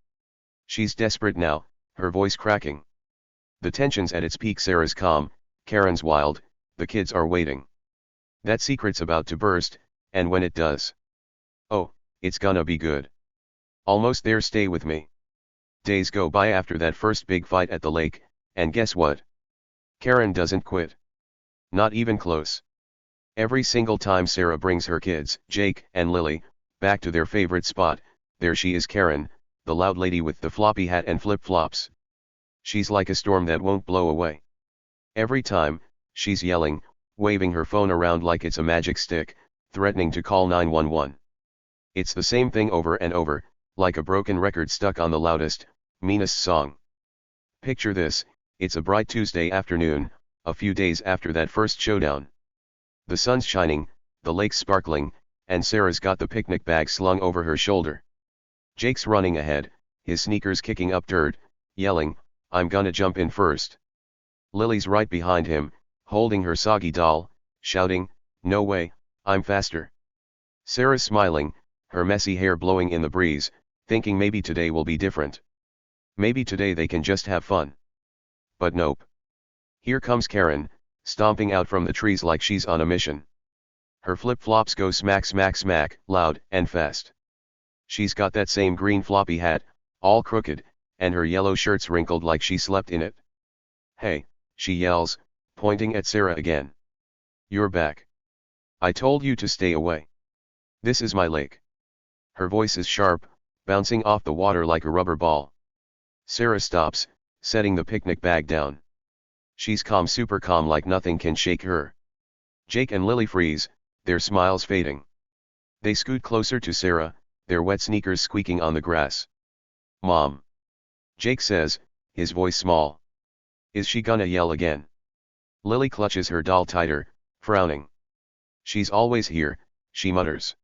She's desperate now, her voice cracking. The tension's at its peak. Sarah's calm, Karen's wild, the kids are waiting. That secret's about to burst, and when it does. Oh, it's gonna be good. Almost there, stay with me. Days go by after that first big fight at the lake, and guess what? Karen doesn't quit. Not even close. Every single time Sarah brings her kids, Jake and Lily, back to their favorite spot, there she is, Karen, the loud lady with the floppy hat and flip-flops. She's like a storm that won't blow away. Every time, she's yelling, waving her phone around like it's a magic stick, threatening to call 911. It's the same thing over and over, like a broken record stuck on the loudest, meanest song. Picture this: It's a bright Tuesday afternoon, a few days after that first showdown. The sun's shining, the lake's sparkling, and Sarah's got the picnic bag slung over her shoulder. Jake's running ahead, his sneakers kicking up dirt, yelling, "I'm gonna jump in first." Lily's right behind him, holding her soggy doll, shouting, "No way, I'm faster." Sarah's smiling, her messy hair blowing in the breeze, thinking maybe today will be different. Maybe today they can just have fun. But nope. Here comes Karen, stomping out from the trees like she's on a mission. Her flip-flops go smack smack smack, loud and fast. She's got that same green floppy hat, all crooked, and her yellow shirt's wrinkled like she slept in it. "Hey," she yells, pointing at Sarah again. "You're back. I told you to stay away. This is my lake." Her voice is sharp, bouncing off the water like a rubber ball. Sarah stops, setting the picnic bag down. She's calm, super calm, like nothing can shake her. Jake and Lily freeze, their smiles fading. They scoot closer to Sarah, their wet sneakers squeaking on the grass. "Mom," Jake says, his voice small. Is she gonna yell again? Lily clutches her doll tighter, frowning. "She's always here," she mutters.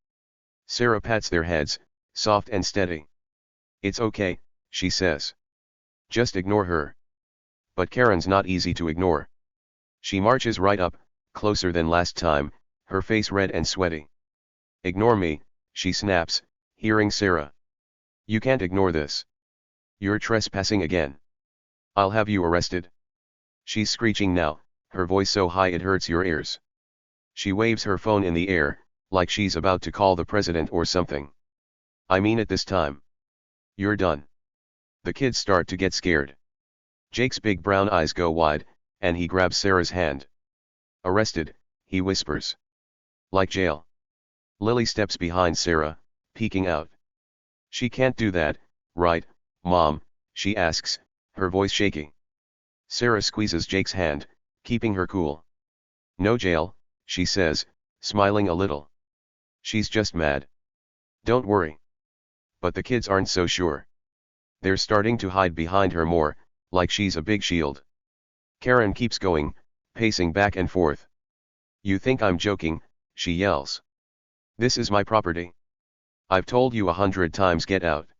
Sarah pats their heads, soft and steady. "It's okay," she says. "Just ignore her." But Karen's not easy to ignore. She marches right up, closer than last time, her face red and sweaty. "Ignore me," she snaps, hearing Sarah. "You can't ignore this. You're trespassing again. I'll have you arrested." She's screeching now, her voice so high it hurts your ears. She waves her phone in the air, like she's about to call the president or something. "I mean it this time. You're done." The kids start to get scared. Jake's big brown eyes go wide, and he grabs Sarah's hand. "Arrested," he whispers. "Like jail." Lily steps behind Sarah, peeking out. "She can't do that, right, Mom?" she asks, her voice shaky. Sarah squeezes Jake's hand, keeping her cool. "No jail," she says, smiling a little. She's just mad. "Don't worry." But the kids aren't so sure. They're starting to hide behind her more, like she's a big shield. Karen keeps going, pacing back and forth. "You think I'm joking," she yells. "This is my property. I've told you 100 times, get out."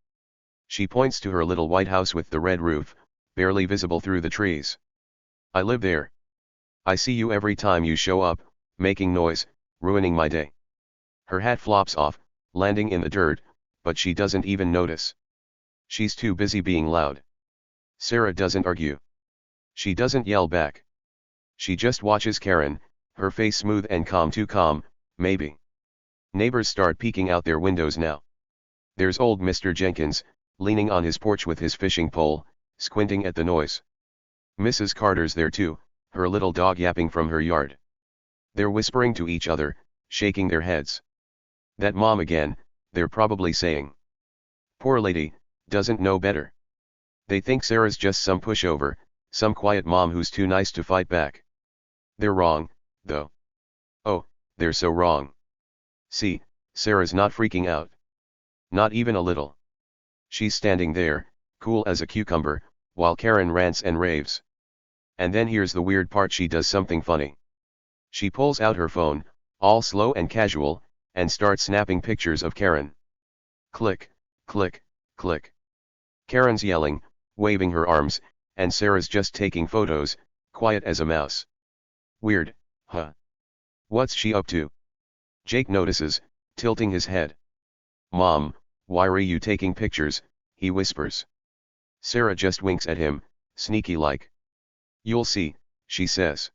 She points to her little white house with the red roof, barely visible through the trees. "I live there. I see you every time you show up, making noise, ruining my day." Her hat flops off, landing in the dirt, but she doesn't even notice. She's too busy being loud. Sarah doesn't argue. She doesn't yell back. She just watches Karen, her face smooth and calm, too calm, maybe. Neighbors start peeking out their windows now. There's old Mr. Jenkins, leaning on his porch with his fishing pole, squinting at the noise. Mrs. Carter's there too, her little dog yapping from her yard. They're whispering to each other, shaking their heads. "That mom again," they're probably saying. "Poor lady, doesn't know better." They think Sarah's just some pushover, some quiet mom who's too nice to fight back. They're wrong, though. Oh, they're so wrong. See, Sarah's not freaking out. Not even a little. She's standing there, cool as a cucumber, while Karen rants and raves. And then here's the weird part: she does something funny. She pulls out her phone, all slow and casual, and starts snapping pictures of Karen. Click, click, click. Karen's yelling, waving her arms, and Sarah's just taking photos, quiet as a mouse. Weird, huh? What's she up to? Jake notices, tilting his head. "Mom, why are you taking pictures?" he whispers. Sarah just winks at him, sneaky like. "You'll see," she says.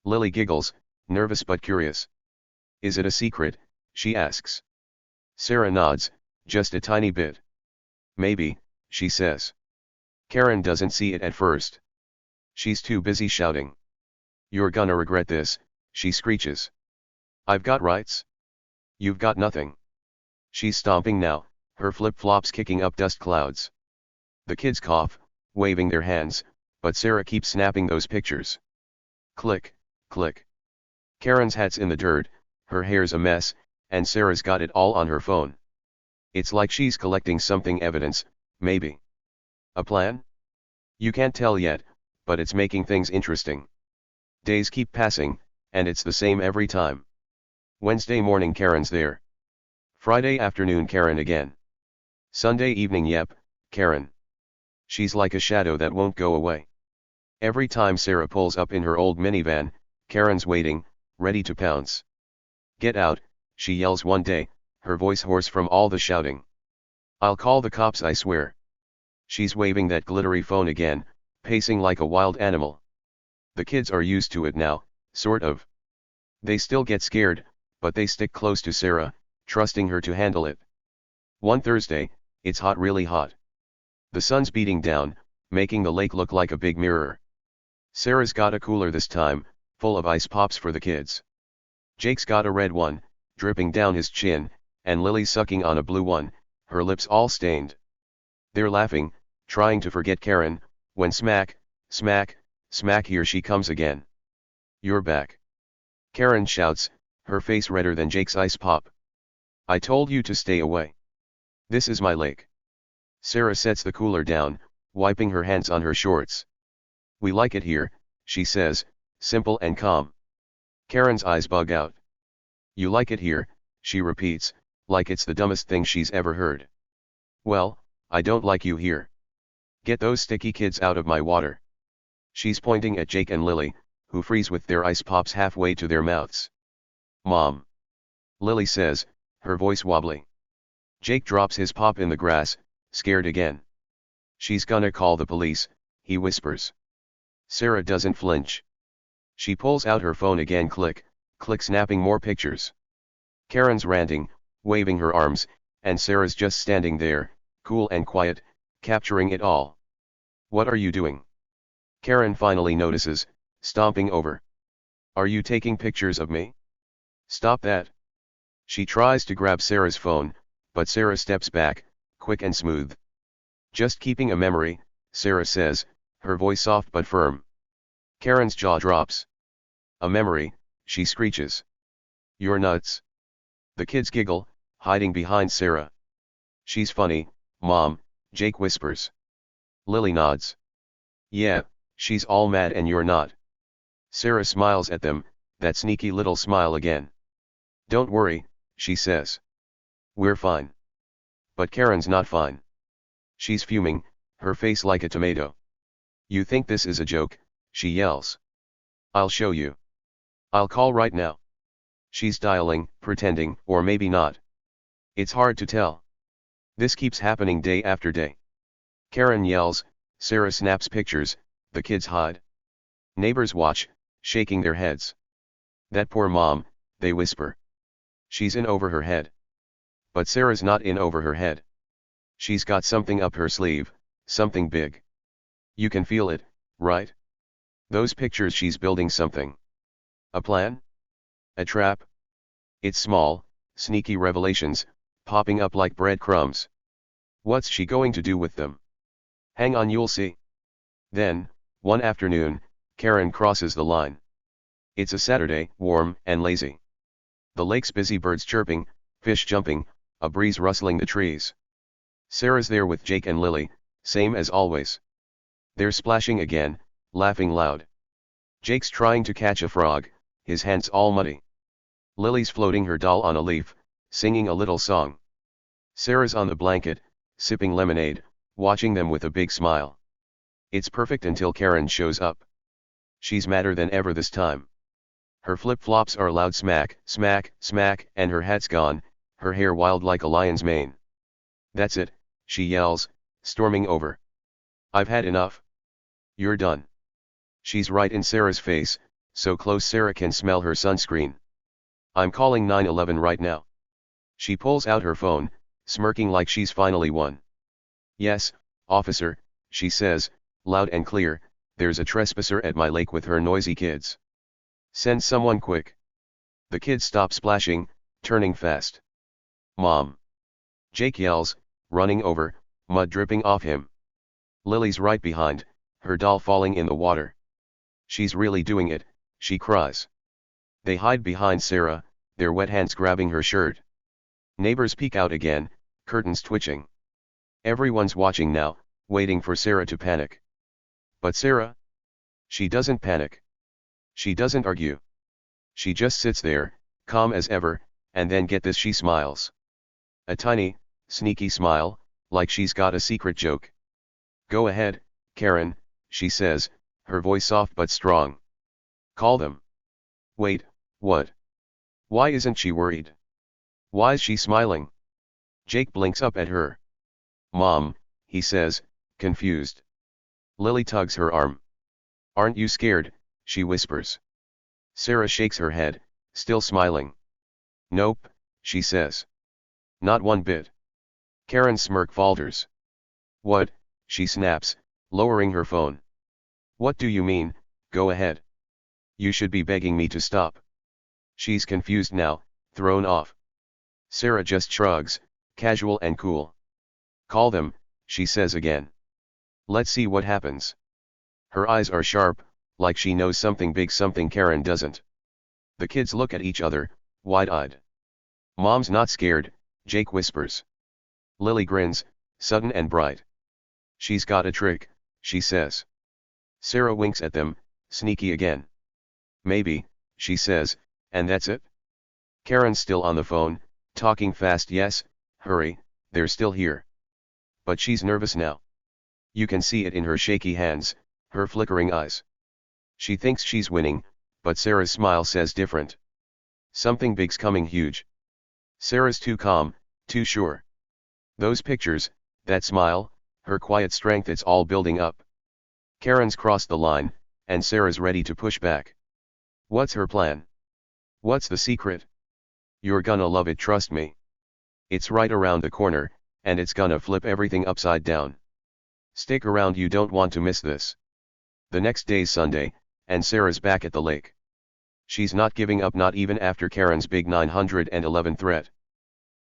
Lily giggles, nervous but curious. "Is it a secret?" she asks. Sarah nods, just a tiny bit. "Maybe," she says. Karen doesn't see it at first. She's too busy shouting. "You're gonna regret this," she screeches. "I've got rights. You've got nothing." She's stomping now, her flip-flops kicking up dust clouds. The kids cough, waving their hands, but Sarah keeps snapping those pictures. Click, click. Karen's hat's in the dirt, her hair's a mess, and Sarah's got it all on her phone. It's like she's collecting something, evidence, maybe. A plan? You can't tell yet, but it's making things interesting. Days keep passing, and it's the same every time. Wednesday morning Karen's there. Friday afternoon Karen again. Sunday evening yep, Karen. She's like a shadow that won't go away. Every time Sarah pulls up in her old minivan, Karen's waiting, ready to pounce. Get out, she yells one day, her voice hoarse from all the shouting. I'll call the cops, I swear. She's waving that glittery phone again, pacing like a wild animal. The kids are used to it now, sort of. They still get scared, but they stick close to Sarah, trusting her to handle it. One Thursday, it's hot, really hot. The sun's beating down, making the lake look like a big mirror. Sarah's got a cooler this time, full of ice pops for the kids. Jake's got a red one, dripping down his chin, and Lily's sucking on a blue one, her lips all stained. They're laughing, trying to forget Karen, when smack, smack, smack, here she comes again. You're back. Karen shouts, her face redder than Jake's ice pop. I told you to stay away. This is my lake. Sarah sets the cooler down, wiping her hands on her shorts. We like it here, she says, simple and calm. Karen's eyes bug out. You like it here, she repeats, like it's the dumbest thing she's ever heard. Well, I don't like you here. Get those sticky kids out of my water. She's pointing at Jake and Lily, who freeze with their ice pops halfway to their mouths. Mom. Lily says, her voice wobbly. Jake drops his pop in the grass, scared again. She's gonna call the police, he whispers. Sarah doesn't flinch. She pulls out her phone again, click, click, snapping more pictures. Karen's ranting, waving her arms, and Sarah's just standing there, cool and quiet, capturing it all. What are you doing? Karen finally notices, stomping over. Are you taking pictures of me? Stop that. She tries to grab Sarah's phone, but Sarah steps back, quick and smooth. Just keeping a memory, Sarah says, her voice soft but firm. Karen's jaw drops. A memory, she screeches. You're nuts. The kids giggle, hiding behind Sarah. She's funny, Mom, Jake whispers. Lily nods. Yeah, she's all mad and you're not. Sarah smiles at them, that sneaky little smile again. Don't worry, she says. We're fine. But Karen's not fine. She's fuming, her face like a tomato. You think this is a joke, she yells. I'll show you. I'll call right now. She's dialing, pretending, or maybe not. It's hard to tell. This keeps happening day after day. Karen yells, Sarah snaps pictures, the kids hide. Neighbors watch, shaking their heads. That poor mom, they whisper. She's in over her head. But Sarah's not in over her head. She's got something up her sleeve, something big. You can feel it, right? Those pictures, she's building something. A plan? A trap? It's small, sneaky revelations, popping up like breadcrumbs. What's she going to do with them? Hang on, you'll see. Then, one afternoon, Karen crosses the line. It's a Saturday, warm and lazy. The lake's busy, birds chirping, fish jumping, a breeze rustling the trees. Sarah's there with Jake and Lily, same as always. They're splashing again, laughing loud. Jake's trying to catch a frog, his hands all muddy. Lily's floating her doll on a leaf, singing a little song. Sarah's on the blanket, sipping lemonade, watching them with a big smile. It's perfect until Karen shows up. She's madder than ever this time. Her flip-flops are loud, smack, smack, smack, and her hat's gone, her hair wild like a lion's mane. That's it, she yells, storming over. I've had enough. You're done. She's right in Sarah's face, so close Sarah can smell her sunscreen. I'm calling 911 right now. She pulls out her phone, smirking like she's finally won. Yes, officer, she says, loud and clear, there's a trespasser at my lake with her noisy kids. Send someone quick. The kids stop splashing, turning fast. Mom. Jake yells, running over, mud dripping off him. Lily's right behind, her doll falling in the water. She's really doing it, she cries. They hide behind Sarah, their wet hands grabbing her shirt. Neighbors peek out again, curtains twitching. Everyone's watching now, waiting for Sarah to panic. But Sarah? She doesn't panic. She doesn't argue. She just sits there, calm as ever, and then get this, she smiles. A tiny, sneaky smile, like she's got a secret joke. Go ahead, Karen, she says, her voice soft but strong. Call them. Wait, what? Why isn't she worried? Why's she smiling? Jake blinks up at her. Mom, he says, confused. Lily tugs her arm. Aren't you scared? She whispers. Sarah shakes her head, still smiling. Nope, she says. Not one bit. Karen's smirk falters. What? She snaps, lowering her phone. What do you mean? Go ahead. You should be begging me to stop. She's confused now, thrown off. Sarah just shrugs, casual and cool. Call them, she says again. Let's see what happens. Her eyes are sharp, like she knows something big, something Karen doesn't. The kids look at each other, wide-eyed. Mom's not scared, Jake whispers. Lily grins, sudden and bright. She's got a trick, she says. Sarah winks at them, sneaky again. Maybe, she says, and that's it? Karen's still on the phone, talking fast. Yes, hurry, they're still here. But she's nervous now. You can see it in her shaky hands, her flickering eyes. She thinks she's winning, but Sarah's smile says different. Something big's coming, huge. Sarah's too calm, too sure. Those pictures, that smile, her quiet strength, it's all building up. Karen's crossed the line, and Sarah's ready to push back. What's her plan? What's the secret? You're gonna love it, trust me. It's right around the corner, and it's gonna flip everything upside down. Stick around, you don't want to miss this. The next day's Sunday, and Sarah's back at the lake. She's not giving up, not even after Karen's big 911 threat.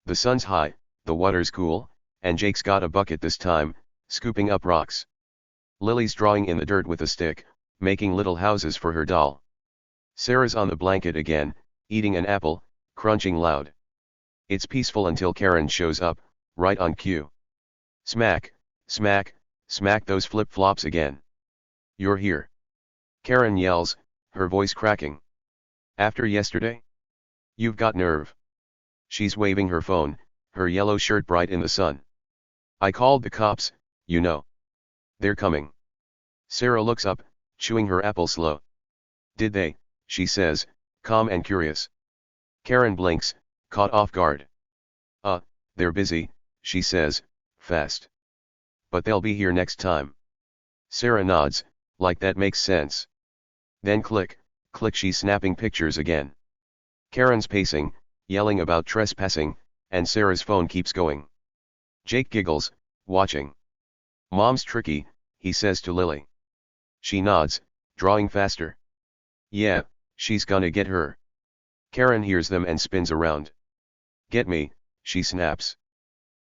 The sun's high, the water's cool, and Jake's got a bucket this time, scooping up rocks. Lily's drawing in the dirt with a stick, making little houses for her doll. Sarah's on the blanket again, eating an apple, crunching loud. It's peaceful until Karen shows up, right on cue. Smack, smack, smack those flip-flops again. You're here. Karen yells, her voice cracking. After yesterday? You've got nerve. She's waving her phone, her yellow shirt bright in the sun. I called the cops, you know. They're coming. Sarah looks up, chewing her apple slow. Did they? She says, calm and curious. Karen blinks, caught off guard. They're busy, she says, fast. But they'll be here next time. Sarah nods, like that makes sense. Then click, click, she's snapping pictures again. Karen's pacing, yelling about trespassing, and Sarah's phone keeps going. Jake giggles, watching. Mom's tricky, he says to Lily. She nods, drawing faster. Yeah, she's gonna get her. Karen hears them and spins around. Get me, she snaps.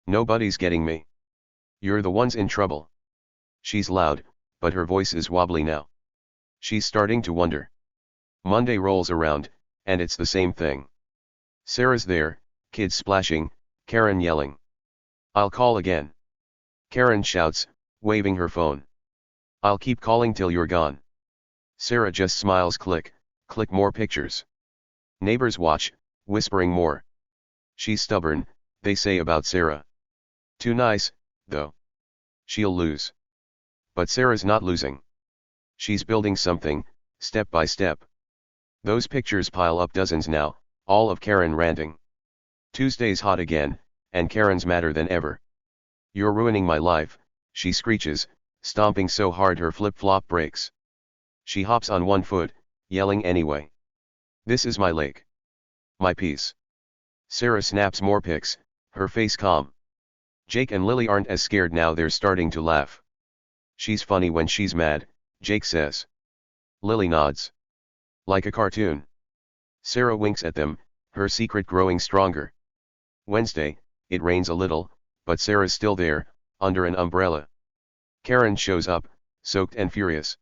Nobody's getting me. You're the ones in trouble. She's loud, but her voice is wobbly now. She's starting to wonder. Monday rolls around, and it's the same thing. Sarah's there, kids splashing, Karen yelling. I'll call again. Karen shouts, waving her phone. I'll keep calling till you're gone. Sarah just smiles. Click, click, more pictures. Neighbors watch, whispering more. She's stubborn, they say about Sarah. Too nice, though. She'll lose. But Sarah's not losing. She's building something, step by step. Those pictures pile up, dozens now, all of Karen ranting. Tuesday's hot again, and Karen's madder than ever. You're ruining my life, she screeches, stomping so hard her flip-flop breaks. She hops on one foot, yelling anyway. This is my lake. My piece. Sarah snaps more pics, her face calm. Jake and Lily aren't as scared now, they're starting to laugh. She's funny when she's mad, Jake says. Lily nods. Like a cartoon. Sarah winks at them, her secret growing stronger. Wednesday, it rains a little, but Sarah's still there, under an umbrella. Karen shows up, soaked and furious.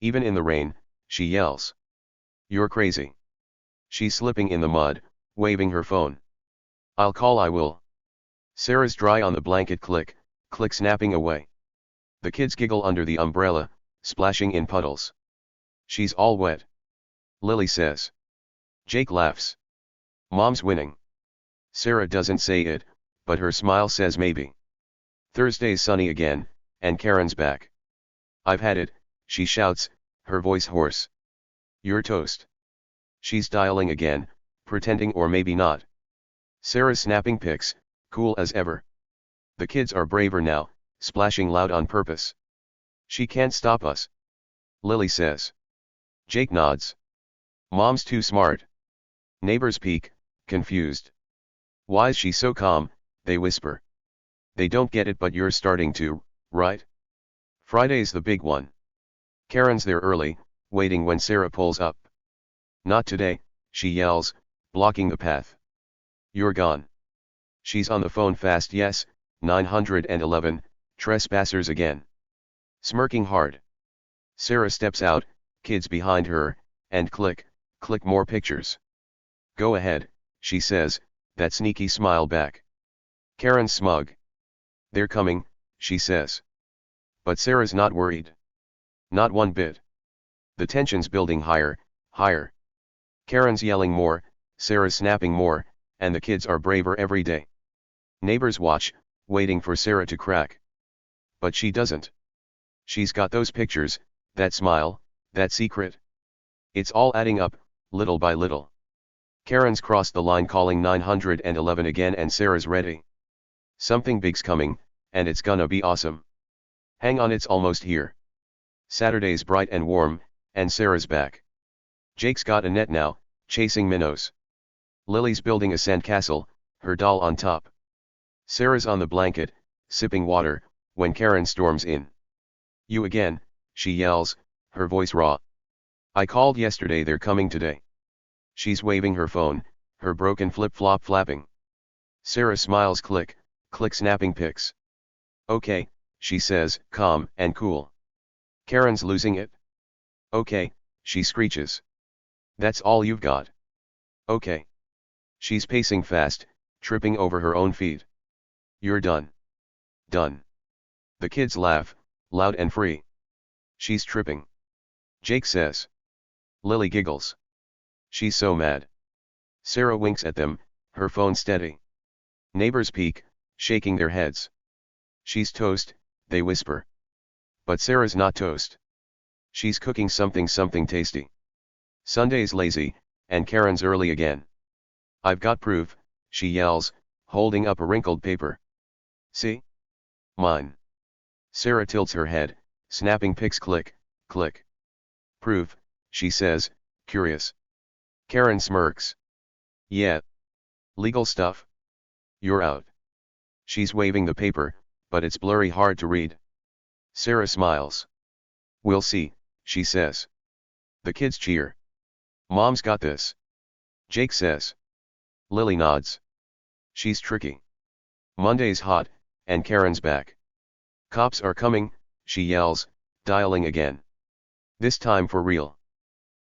Even in the rain, she yells. You're crazy. She's slipping in the mud, waving her phone. I'll call, I will. Sarah's dry on the blanket. Click, click, snapping away. The kids giggle under the umbrella, splashing in puddles. She's all wet. Lily says. Jake laughs. Mom's winning. Sarah doesn't say it, but her smile says maybe. Thursday's sunny again, and Karen's back. I've had it, she shouts, her voice hoarse. You're toast. She's dialing again, pretending or maybe not. Sarah's snapping pics, cool as ever. The kids are braver now, splashing loud on purpose. She can't stop us. Lily says. Jake nods. Mom's too smart. Neighbors peek, confused. Why's she so calm, they whisper. They don't get it, but you're starting to, right? Friday's the big one. Karen's there early, waiting when Sarah pulls up. Not today, she yells, blocking the path. You're gone. She's on the phone fast. Yes, 911, trespassers again. Smirking hard. Sarah steps out, kids behind her, and click more pictures. Go ahead, she says, that sneaky smile back. Karen's smug. They're coming, she says. But Sarah's not worried. Not one bit. The tension's building higher, higher. Karen's yelling more, Sarah's snapping more, and the kids are braver every day. Neighbors watch, waiting for Sarah to crack. But she doesn't. She's got those pictures, that smile, that secret. It's all adding up, little by little. Karen's crossed the line, calling 911 again, and Sarah's ready. Something big's coming, and it's gonna be awesome. Hang on, it's almost here. Saturday's bright and warm, and Sarah's back. Jake's got a net now, chasing minnows. Lily's building a sandcastle, her doll on top. Sarah's on the blanket, sipping water, when Karen storms in. You again, she yells, her voice raw. I called yesterday, they're coming today. She's waving her phone, her broken flip-flop flapping. Sarah smiles, click, snapping pics. Okay, she says, calm and cool. Karen's losing it. Okay, she screeches. That's all you've got. Okay. She's pacing fast, tripping over her own feet. You're done. Done. The kids laugh, loud and free. She's tripping. Jake says. Lily giggles. She's so mad. Sarah winks at them, her phone steady. Neighbors peek, shaking their heads. She's toast, they whisper. But Sarah's not toast. She's cooking something tasty. Sunday's lazy, and Karen's early again. I've got proof, she yells, holding up a wrinkled paper. See? Mine. Sarah tilts her head, snapping pics, click. Proof, she says, curious. Karen smirks. Yeah. Legal stuff? You're out. She's waving the paper, but it's blurry, hard to read. Sarah smiles. We'll see, she says. The kids cheer. Mom's got this. Jake says. Lily nods. She's tricky. Monday's hot, and Karen's back. Cops are coming, she yells, dialing again. This time for real.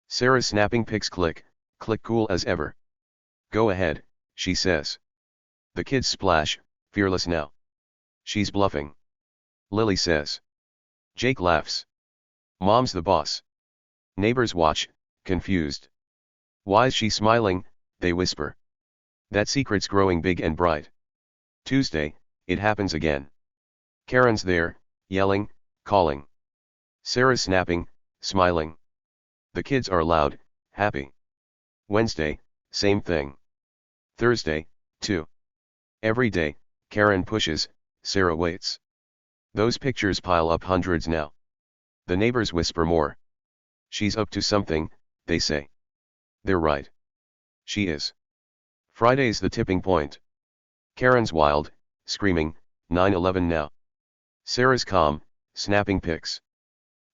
Sarah's snapping pics, click, cool as ever. Go ahead, she says. The kids splash, fearless now. She's bluffing. Lily says. Jake laughs. Mom's the boss. Neighbors watch, confused. Why's she smiling, they whisper. That secret's growing big and bright. Tuesday, it happens again. Karen's there, yelling, calling. Sarah's snapping, smiling. The kids are loud, happy. Wednesday, same thing. Thursday, too. Every day, Karen pushes, Sarah waits. Those pictures pile up, hundreds now. The neighbors whisper more. She's up to something, they say. They're right. She is. Friday's the tipping point. Karen's wild, screaming, 911 now. Sarah's calm, snapping pics.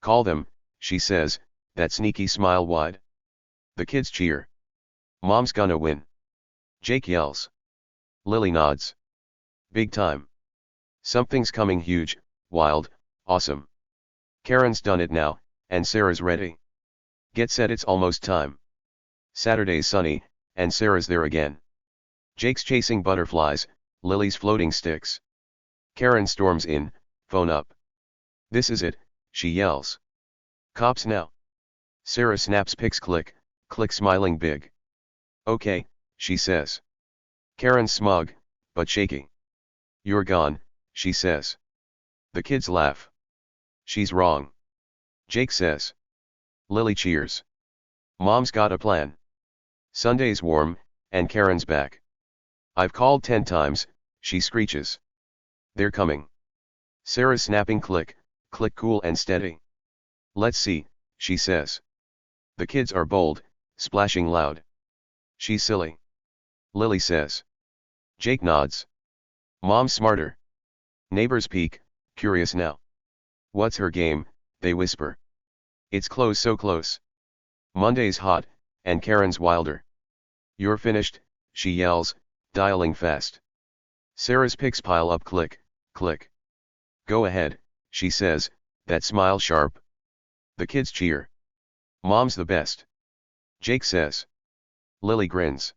Call them, she says, that sneaky smile wide. The kids cheer. Mom's gonna win. Jake yells. Lily nods. Big time. Something's coming huge, wild, awesome. Karen's done it now, and Sarah's ready. Get set, it's almost time. Saturday's sunny, and Sarah's there again. Jake's chasing butterflies, Lily's floating sticks. Karen storms in, phone up. This is it, she yells. Cops now. Sarah snaps pics click, click smiling big. Okay, she says. Karen's smug, but shaky. You're gone, she says. The kids laugh. She's wrong. Jake says. Lily cheers. Mom's got a plan. Sunday's warm, and Karen's back. I've called 10 times, she screeches. They're coming. Sarah's snapping click, click cool and steady. Let's see, she says. The kids are bold, splashing loud. She's silly. Lily says. Jake nods. Mom's smarter. Neighbors peek, curious now. What's her game, they whisper. It's close, so close. Monday's hot, and Karen's wilder. You're finished, she yells, dialing fast. Sarah's pics pile up click, click. Go ahead, she says, that smile sharp. The kids cheer. Mom's the best. Jake says. Lily grins.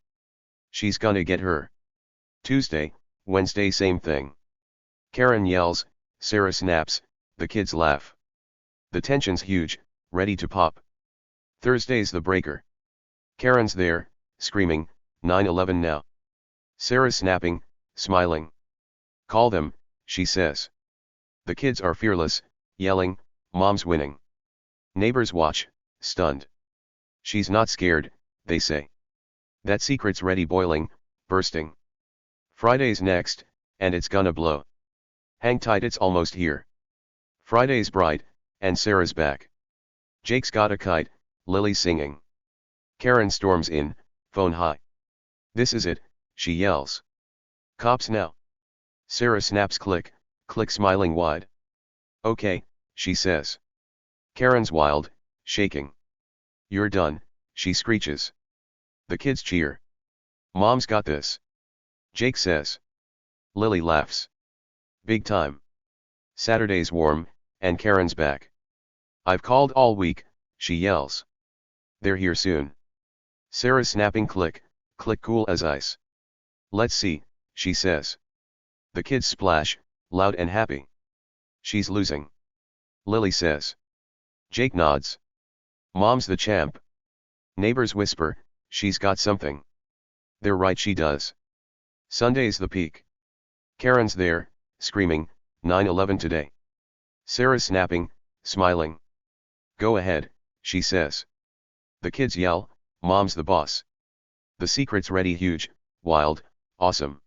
She's gonna get her. Tuesday, Wednesday same thing. Karen yells, Sarah snaps, the kids laugh. The tension's huge, ready to pop. Thursday's the breaker. Karen's there, screaming, 9/11 now. Sarah's snapping, smiling. Call them, she says. The kids are fearless, yelling, Mom's winning. Neighbors watch, stunned. She's not scared, they say. That secret's ready boiling, bursting. Friday's next, and it's gonna blow. Hang tight, it's almost here. Friday's bright, and Sarah's back. Jake's got a kite, Lily's singing. Karen storms in, phone high. This is it, she yells. Cops now. Sarah snaps click, click smiling wide. Okay, she says. Karen's wild, shaking. You're done, she screeches. The kids cheer. Mom's got this. Jake says. Lily laughs. Big time. Saturday's warm, and Karen's back. I've called all week, she yells. They're here soon. Sarah's snapping click, click cool as ice. Let's see, she says. The kids splash, loud and happy. She's losing. Lily says. Jake nods. Mom's the champ. Neighbors whisper, she's got something. They're right, she does. Sunday's the peak. Karen's there, screaming, 9/11 today. Sarah's snapping, smiling. Go ahead, she says. The kids yell, Mom's the boss. The secret's ready, huge, wild, awesome.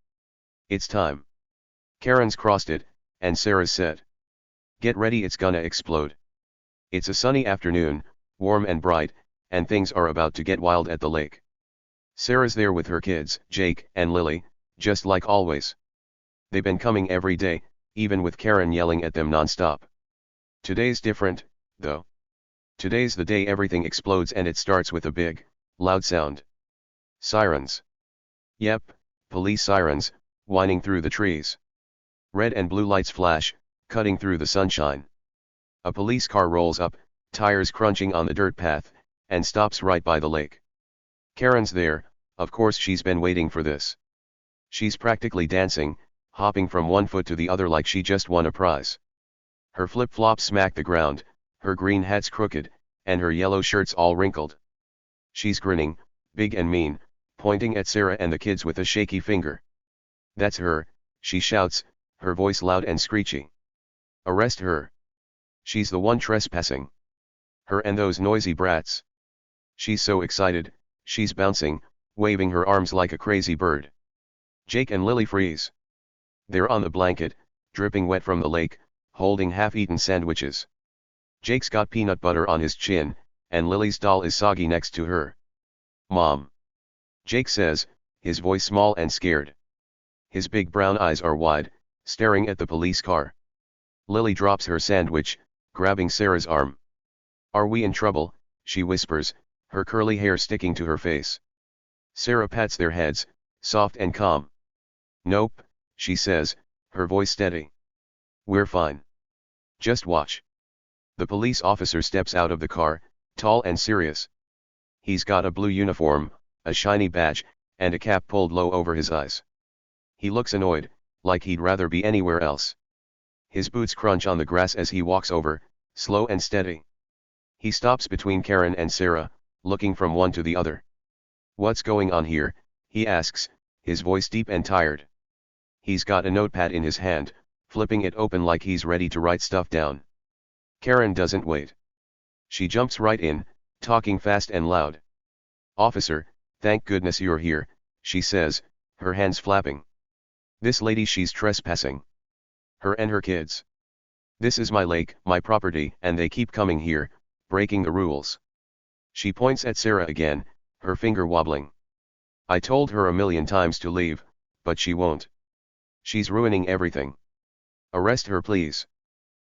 It's time. Karen's crossed it, and Sarah's said. Get ready, it's gonna explode. It's a sunny afternoon, warm and bright, and things are about to get wild at the lake. Sarah's there with her kids, Jake and Lily, just like always. They've been coming every day, even with Karen yelling at them nonstop. Today's different, though. Today's the day everything explodes, and it starts with a big, loud sound. Sirens. Yep, police sirens, whining through the trees. Red and blue lights flash, cutting through the sunshine. A police car rolls up, tires crunching on the dirt path, and stops right by the lake. Karen's there, of course she's been waiting for this. She's practically dancing, hopping from one foot to the other like she just won a prize. Her flip-flops smack the ground, her green hat's crooked, and her yellow shirt's all wrinkled. She's grinning, big and mean, pointing at Sarah and the kids with a shaky finger. That's her, she shouts, her voice loud and screechy. Arrest her. She's the one trespassing. Her and those noisy brats. She's so excited, she's bouncing, waving her arms like a crazy bird. Jake and Lily freeze. They're on the blanket, dripping wet from the lake, holding half-eaten sandwiches. Jake's got peanut butter on his chin, and Lily's doll is soggy next to her. Mom. Jake says, his voice small and scared. His big brown eyes are wide, staring at the police car. Lily drops her sandwich, grabbing Sarah's arm. Are we in trouble? She whispers, her curly hair sticking to her face. Sarah pats their heads, soft and calm. Nope, she says, her voice steady. We're fine. Just watch. The police officer steps out of the car, tall and serious. He's got a blue uniform, a shiny badge, and a cap pulled low over his eyes. He looks annoyed, like he'd rather be anywhere else. His boots crunch on the grass as he walks over, slow and steady. He stops between Karen and Sarah, looking from one to the other. "What's going on here?" he asks, his voice deep and tired. He's got a notepad in his hand, flipping it open like he's ready to write stuff down. Karen doesn't wait. She jumps right in, talking fast and loud. "Officer, thank goodness you're here," she says, her hands flapping. "This lady, she's trespassing. Her and her kids. This is my lake, my property, and they keep coming here, breaking the rules." She points at Sarah again, her finger wobbling. "I told her a million times to leave, but she won't. She's ruining everything. Arrest her, please."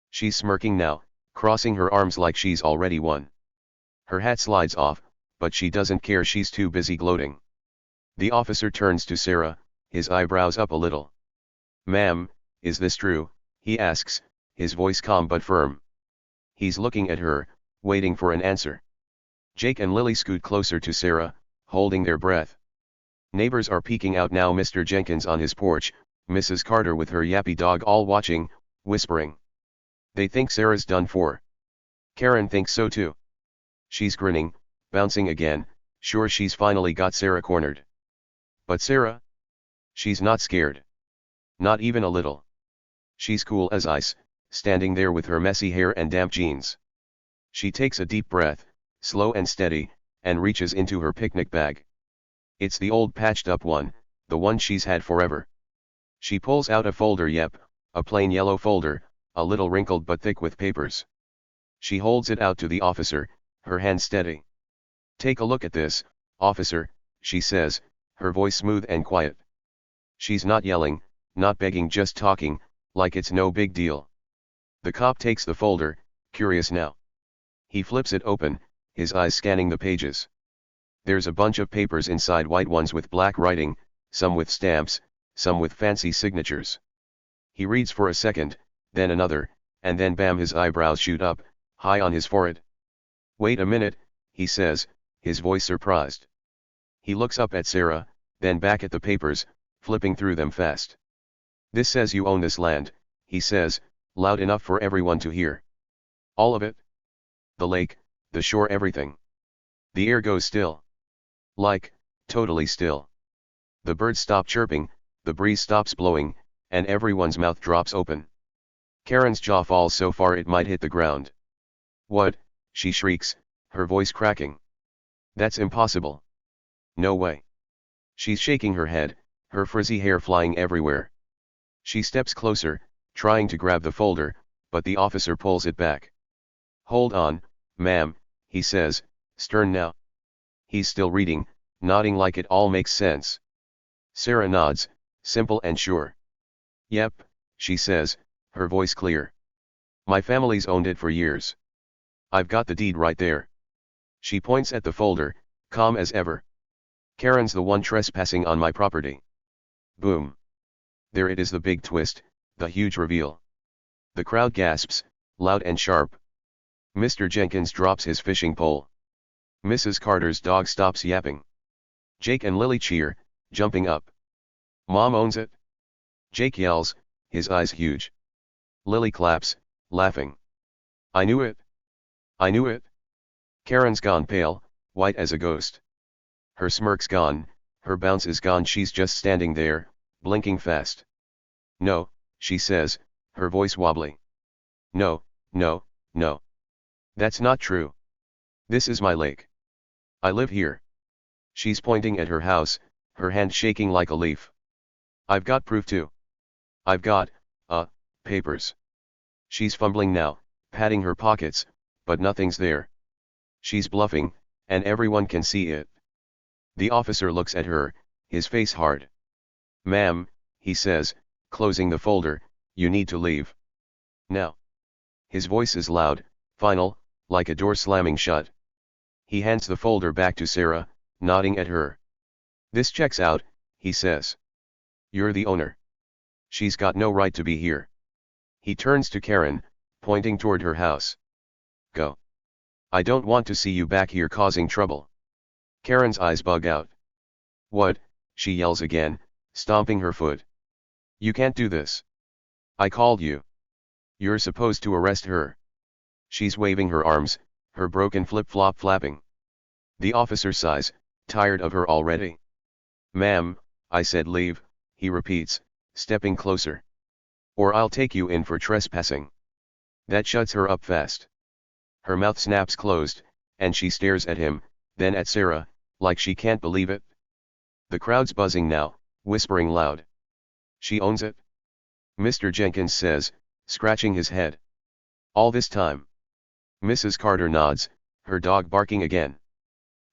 She's smirking now, crossing her arms like she's already won. Her hat slides off, but she doesn't care, she's too busy gloating. The officer turns to Sarah, his eyebrows up a little. "Ma'am, is this true?" he asks, his voice calm but firm. He's looking at her, waiting for an answer. Jake and Lily scoot closer to Sarah, holding their breath. Neighbors are peeking out now, Mr. Jenkins on his porch, Mrs. Carter with her yappy dog, all watching, whispering. They think Sarah's done for. Karen thinks so too. She's grinning, bouncing again, sure she's finally got Sarah cornered. But Sarah? She's not scared. Not even a little. She's cool as ice, standing there with her messy hair and damp jeans. She takes a deep breath, slow and steady, and reaches into her picnic bag. It's the old patched up one, the one she's had forever. She pulls out a folder, yep, a plain yellow folder, a little wrinkled but thick with papers. She holds it out to the officer, her hand steady. "Take a look at this, officer," she says, her voice smooth and quiet. She's not yelling, not begging, just talking, like it's no big deal. The cop takes the folder, curious now. He flips it open, his eyes scanning the pages. There's a bunch of papers inside, white ones with black writing, some with stamps, some with fancy signatures. He reads for a second, then another, and then bam, his eyebrows shoot up, high on his forehead. "Wait a minute," he says, his voice surprised. He looks up at Sarah, then back at the papers, flipping through them fast. "This says you own this land," he says, loud enough for everyone to hear. "All of it? The lake, the shore, everything?" The air goes still. Like, totally still. The birds stop chirping, the breeze stops blowing, and everyone's mouth drops open. Karen's jaw falls so far it might hit the ground. "What?" she shrieks, her voice cracking. "That's impossible. No way." She's shaking her head, her frizzy hair flying everywhere. She steps closer, trying to grab the folder, but the officer pulls it back. "Hold on, ma'am," he says, stern now. He's still reading, nodding like it all makes sense. Sarah nods, simple and sure. "Yep," she says, her voice clear. "My family's owned it for years. I've got the deed right there." She points at the folder, calm as ever. "Karen's the one trespassing on my property." Boom. There it is, the big twist, the huge reveal. The crowd gasps, loud and sharp. Mr. Jenkins drops his fishing pole. Mrs. Carter's dog stops yapping. Jake and Lily cheer, jumping up. "Mom owns it?" Jake yells, his eyes huge. Lily claps, laughing. "I knew it. I knew it." Karen's gone pale, white as a ghost. Her smirk's gone, her bounce is gone, she's just standing there, blinking fast. "No," she says, her voice wobbly. "No, no, no. That's not true. This is my lake. I live here." She's pointing at her house, her hand shaking like a leaf. "I've got proof too. I've got, papers." She's fumbling now, patting her pockets, but nothing's there. She's bluffing, and everyone can see it. The officer looks at her, his face hard. "Ma'am," he says, closing the folder, "you need to leave. Now." His voice is loud, final, like a door slamming shut. He hands the folder back to Sarah, nodding at her. "This checks out," he says. "You're the owner. She's got no right to be here." He turns to Karen, pointing toward her house. "Go. I don't want to see you back here causing trouble." Karen's eyes bug out. "What?" she yells again, stomping her foot. "You can't do this. I called you. You're supposed to arrest her." She's waving her arms, her broken flip-flop flapping. The officer sighs, tired of her already. "Ma'am, I said leave," he repeats, stepping closer. "Or I'll take you in for trespassing." That shuts her up fast. Her mouth snaps closed, and she stares at him, then at Sarah, like she can't believe it. The crowd's buzzing now, whispering loud. "She owns it?" Mr. Jenkins says, scratching his head. "All this time?" Mrs. Carter nods, her dog barking again.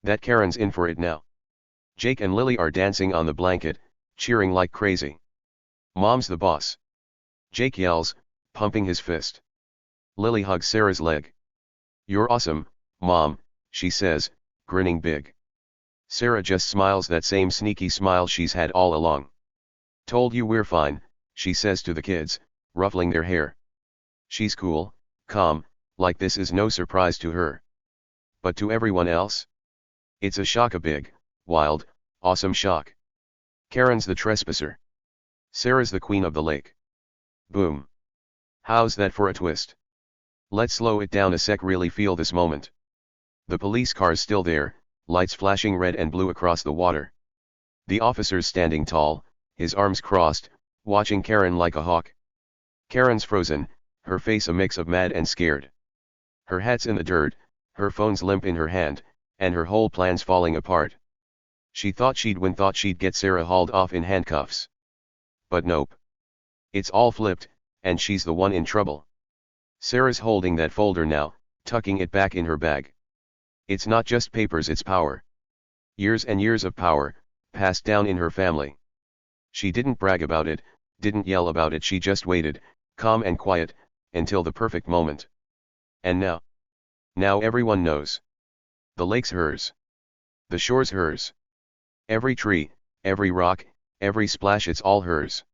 "That Karen's in for it now." Jake and Lily are dancing on the blanket, cheering like crazy. "Mom's the boss," Jake yells, pumping his fist. Lily hugs Sarah's leg. "You're awesome, Mom," she says, grinning big. Sarah just smiles that same sneaky smile she's had all along. "Told you we're fine," she says to the kids, ruffling their hair. She's cool, calm, like this is no surprise to her. But to everyone else? It's a shock, a big, wild, awesome shock. Karen's the trespasser. Sarah's the queen of the lake. Boom. How's that for a twist? Let's slow it down a sec, really feel this moment. The police car's still there, lights flashing red and blue across the water. The officer's standing tall, his arms crossed, watching Karen like a hawk. Karen's frozen, her face a mix of mad and scared. Her hat's in the dirt, her phone's limp in her hand, and her whole plan's falling apart. She thought she'd win, thought she'd get Sarah hauled off in handcuffs. But nope. It's all flipped, and she's the one in trouble. Sarah's holding that folder now, tucking it back in her bag. It's not just papers, it's power. Years and years of power, passed down in her family. She didn't brag about it, didn't yell about it, she just waited, calm and quiet, until the perfect moment. And now? Now everyone knows. The lake's hers. The shore's hers. Every tree, every rock, every splash, it's all hers.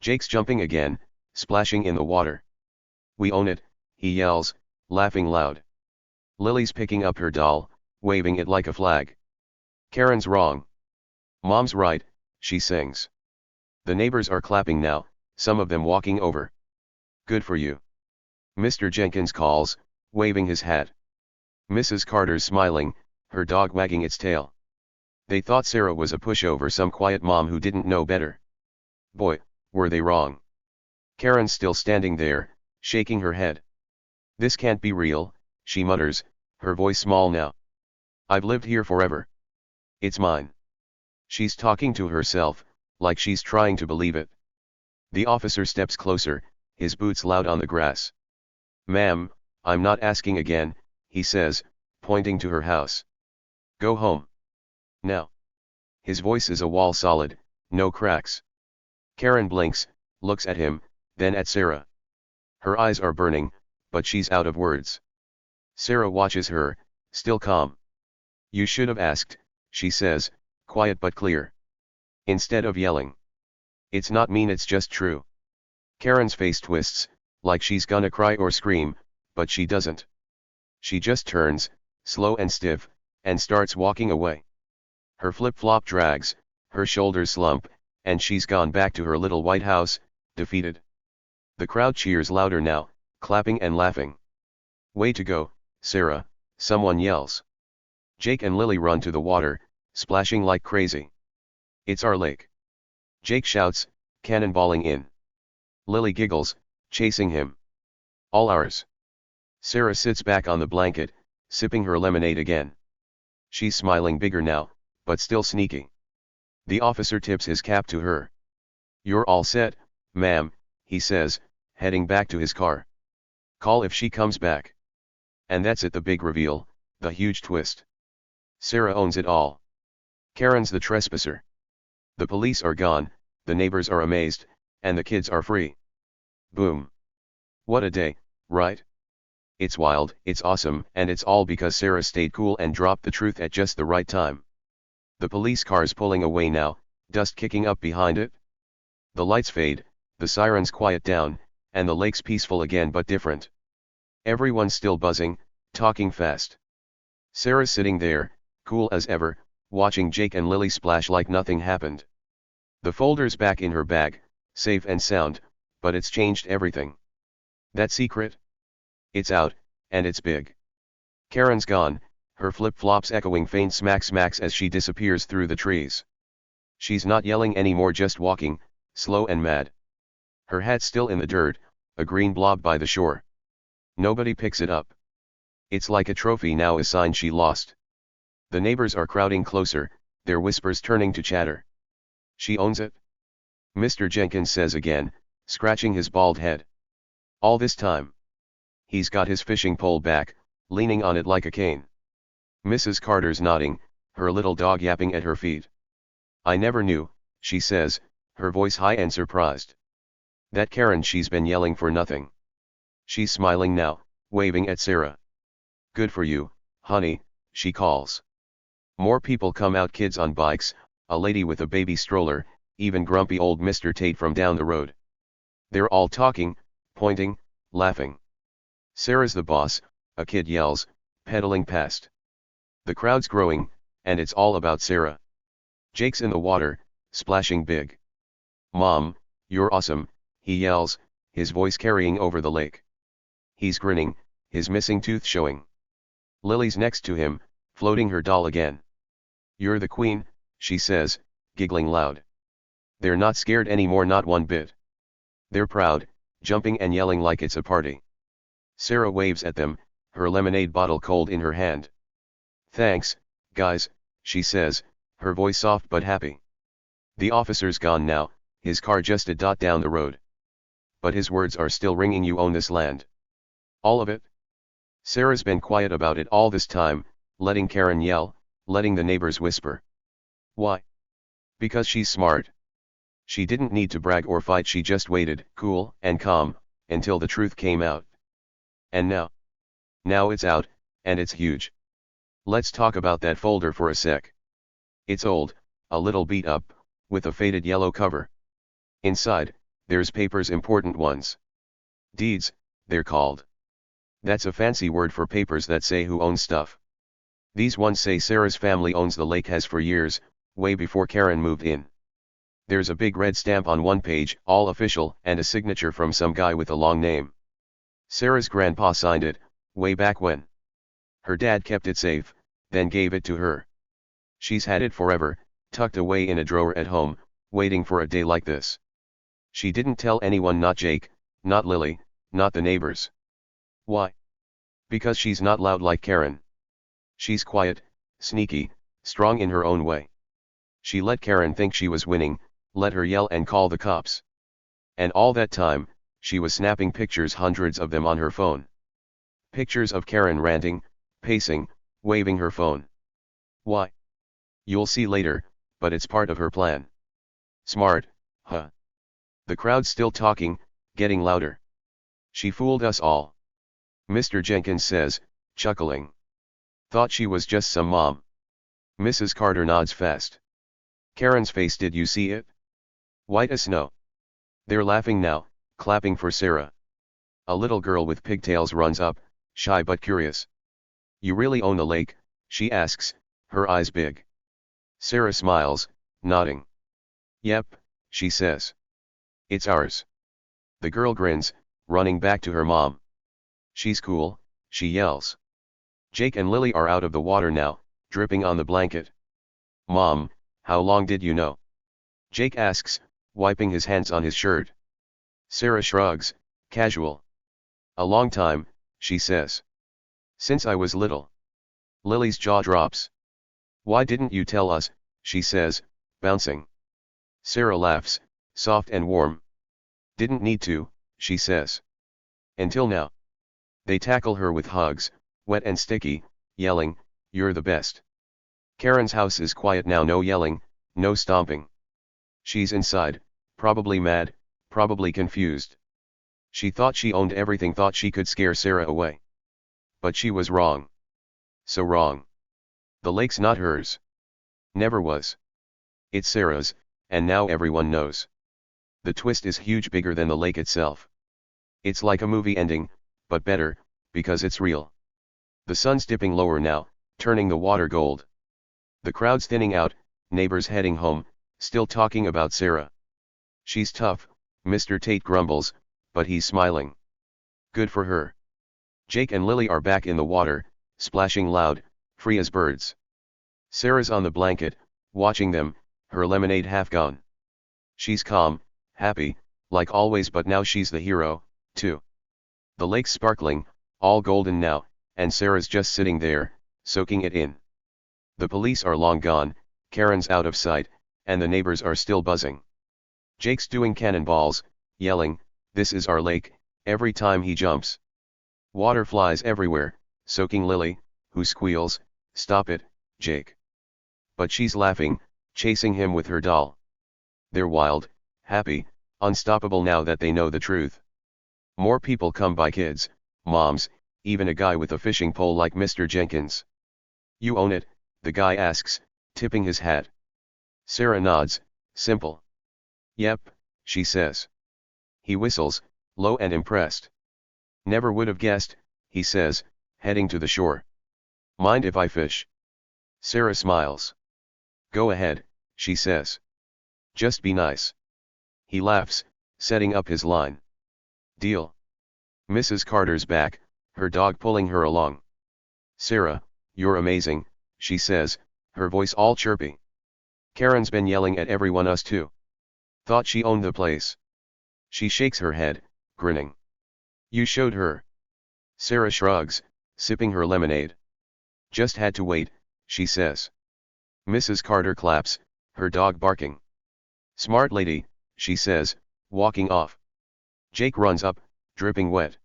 Jake's jumping again, splashing in the water. "We own it," he yells, laughing loud. Lily's picking up her doll, waving it like a flag. "Karen's wrong. Mom's right," she sings. The neighbors are clapping now, some of them walking over. "Good for you," Mr. Jenkins calls, waving his hat. Mrs. Carter's smiling, her dog wagging its tail. They thought Sarah was a pushover, some quiet mom who didn't know better. Boy, were they wrong. Karen's still standing there, shaking her head. "This can't be real," she mutters, her voice small now. "I've lived here forever. It's mine." She's talking to herself, like she's trying to believe it. The officer steps closer, his boots loud on the grass. "Ma'am, I'm not asking again," he says, pointing to her house. "Go home. Now." His voice is a wall solid, no cracks. Karen blinks, looks at him, then at Sarah. Her eyes are burning, but she's out of words. Sarah watches her, still calm. "You should have asked," she says, quiet but clear. Instead of yelling. "It's not mean, it's just true." Karen's face twists, like she's gonna cry or scream, but she doesn't. She just turns, slow and stiff, and starts walking away. Her flip-flop drags, her shoulders slump, and she's gone back to her little white house, defeated. The crowd cheers louder now, clapping and laughing. "Way to go, Sarah," someone yells. Jake and Lily run to the water, splashing like crazy. "It's our lake." Jake shouts, cannonballing in. Lily giggles, chasing him. "All ours." Sarah sits back on the blanket, sipping her lemonade again. She's smiling bigger now, but still sneaky. The officer tips his cap to her. "You're all set, ma'am," he says, heading back to his car. "Call if she comes back." And that's it, the big reveal, the huge twist. Sarah owns it all. Karen's the trespasser. The police are gone, the neighbors are amazed, and the kids are free. Boom. What a day, right? It's wild, it's awesome, and it's all because Sarah stayed cool and dropped the truth at just the right time. The police car's pulling away now, dust kicking up behind it. The lights fade, the sirens quiet down, and the lake's peaceful again but different. Everyone's still buzzing, talking fast. Sarah's sitting there, cool as ever, watching Jake and Lily splash like nothing happened. The folder's back in her bag, safe and sound, but it's changed everything. That secret? It's out, and it's big. Karen's gone, her flip-flops echoing faint smacks as she disappears through the trees. She's not yelling anymore, just walking, slow and mad. Her hat's still in the dirt, a green blob by the shore. Nobody picks it up. It's like a trophy now, a sign she lost. The neighbors are crowding closer, their whispers turning to chatter. She owns it? Mr. Jenkins says again, scratching his bald head. All this time. He's got his fishing pole back, leaning on it like a cane. Mrs. Carter's nodding, her little dog yapping at her feet. I never knew, she says, her voice high and surprised. That Karen, she's been yelling for nothing. She's smiling now, waving at Sarah. Good for you, honey, she calls. More people come out, kids on bikes, a lady with a baby stroller, even grumpy old Mr. Tate from down the road. They're all talking, pointing, laughing. Sarah's the boss, a kid yells, pedaling past. The crowd's growing, and it's all about Sarah. Jake's in the water, splashing big. Mom, you're awesome, he yells, his voice carrying over the lake. He's grinning, his missing tooth showing. Lily's next to him, floating her doll again. You're the queen, she says, giggling loud. They're not scared anymore, not one bit. They're proud, jumping and yelling like it's a party. Sarah waves at them, her lemonade bottle cold in her hand. Thanks, guys, she says, her voice soft but happy. The officer's gone now, his car just a dot down the road. But his words are still ringing, you own this land. All of it? Sarah's been quiet about it all this time, letting Karen yell, letting the neighbors whisper. Why? Because she's smart. She didn't need to brag or fight, she just waited, cool and calm, until the truth came out. And now? Now it's out, and it's huge. Let's talk about that folder for a sec. It's old, a little beat up, with a faded yellow cover. Inside, there's papers, important ones. Deeds, they're called. That's a fancy word for papers that say who owns stuff. These ones say Sarah's family owns the lake, has for years, way before Karen moved in. There's a big red stamp on one page, all official, and a signature from some guy with a long name. Sarah's grandpa signed it, way back when. Her dad kept it safe, then gave it to her. She's had it forever, tucked away in a drawer at home, waiting for a day like this. She didn't tell anyone, not Jake, not Lily, not the neighbors. Why? Because she's not loud like Karen. She's quiet, sneaky, strong in her own way. She let Karen think she was winning, let her yell and call the cops. And all that time, she was snapping pictures, hundreds of them on her phone. Pictures of Karen ranting, pacing, waving her phone. Why? You'll see later, but it's part of her plan. Smart, huh? The crowd's still talking, getting louder. She fooled us all. Mr. Jenkins says, chuckling. Thought she was just some mom. Mrs. Carter nods fast. Karen's face, did you see it? White as snow. They're laughing now, clapping for Sarah. A little girl with pigtails runs up, shy but curious. You really own the lake? She asks, her eyes big. Sarah smiles, nodding. Yep, she says. It's ours. The girl grins, running back to her mom. She's cool, she yells. Jake and Lily are out of the water now, dripping on the blanket. Mom, how long did you know? Jake asks, wiping his hands on his shirt. Sarah shrugs, casual. A long time, she says. Since I was little. Lily's jaw drops. Why didn't you tell us, she says, bouncing. Sarah laughs, soft and warm. Didn't need to, she says. Until now. They tackle her with hugs, wet and sticky, yelling, you're the best. Karen's house is quiet now, no yelling, no stomping. She's inside, probably mad, probably confused. She thought she owned everything, thought she could scare Sarah away. But she was wrong. So wrong. The lake's not hers. Never was. It's Sarah's, and now everyone knows. The twist is huge, bigger than the lake itself. It's like a movie ending, but better, because it's real. The sun's dipping lower now, turning the water gold. The crowd's thinning out, neighbors heading home, still talking about Sarah. She's tough, Mr. Tate grumbles, but he's smiling. Good for her. Jake and Lily are back in the water, splashing loud, free as birds. Sarah's on the blanket, watching them, her lemonade half gone. She's calm, happy, like always, but now she's the hero, too. The lake's sparkling, all golden now, and Sarah's just sitting there, soaking it in. The police are long gone, Karen's out of sight, and the neighbors are still buzzing. Jake's doing cannonballs, yelling, "This is our lake," every time he jumps. Water flies everywhere, soaking Lily, who squeals, "Stop it, Jake." But she's laughing, chasing him with her doll. They're wild, happy, unstoppable now that they know the truth. More people come by, kids, moms, even a guy with a fishing pole like Mr. Jenkins. "You own it?" the guy asks, tipping his hat. Sarah nods, simple. "Yep," she says. He whistles, low and impressed. "Never would have guessed," he says, heading to the shore. "Mind if I fish?" Sarah smiles. "Go ahead," she says. "Just be nice." He laughs, setting up his line. "Deal." Mrs. Carter's back, her dog pulling her along. "Sarah, you're amazing," she says, her voice all chirpy. "Karen's been yelling at everyone, us too. Thought she owned the place." She shakes her head, grinning. "You showed her." Sarah shrugs, sipping her lemonade. "Just had to wait," she says. Mrs. Carter claps, her dog barking. "Smart lady," she says, walking off. Jake runs up, dripping wet.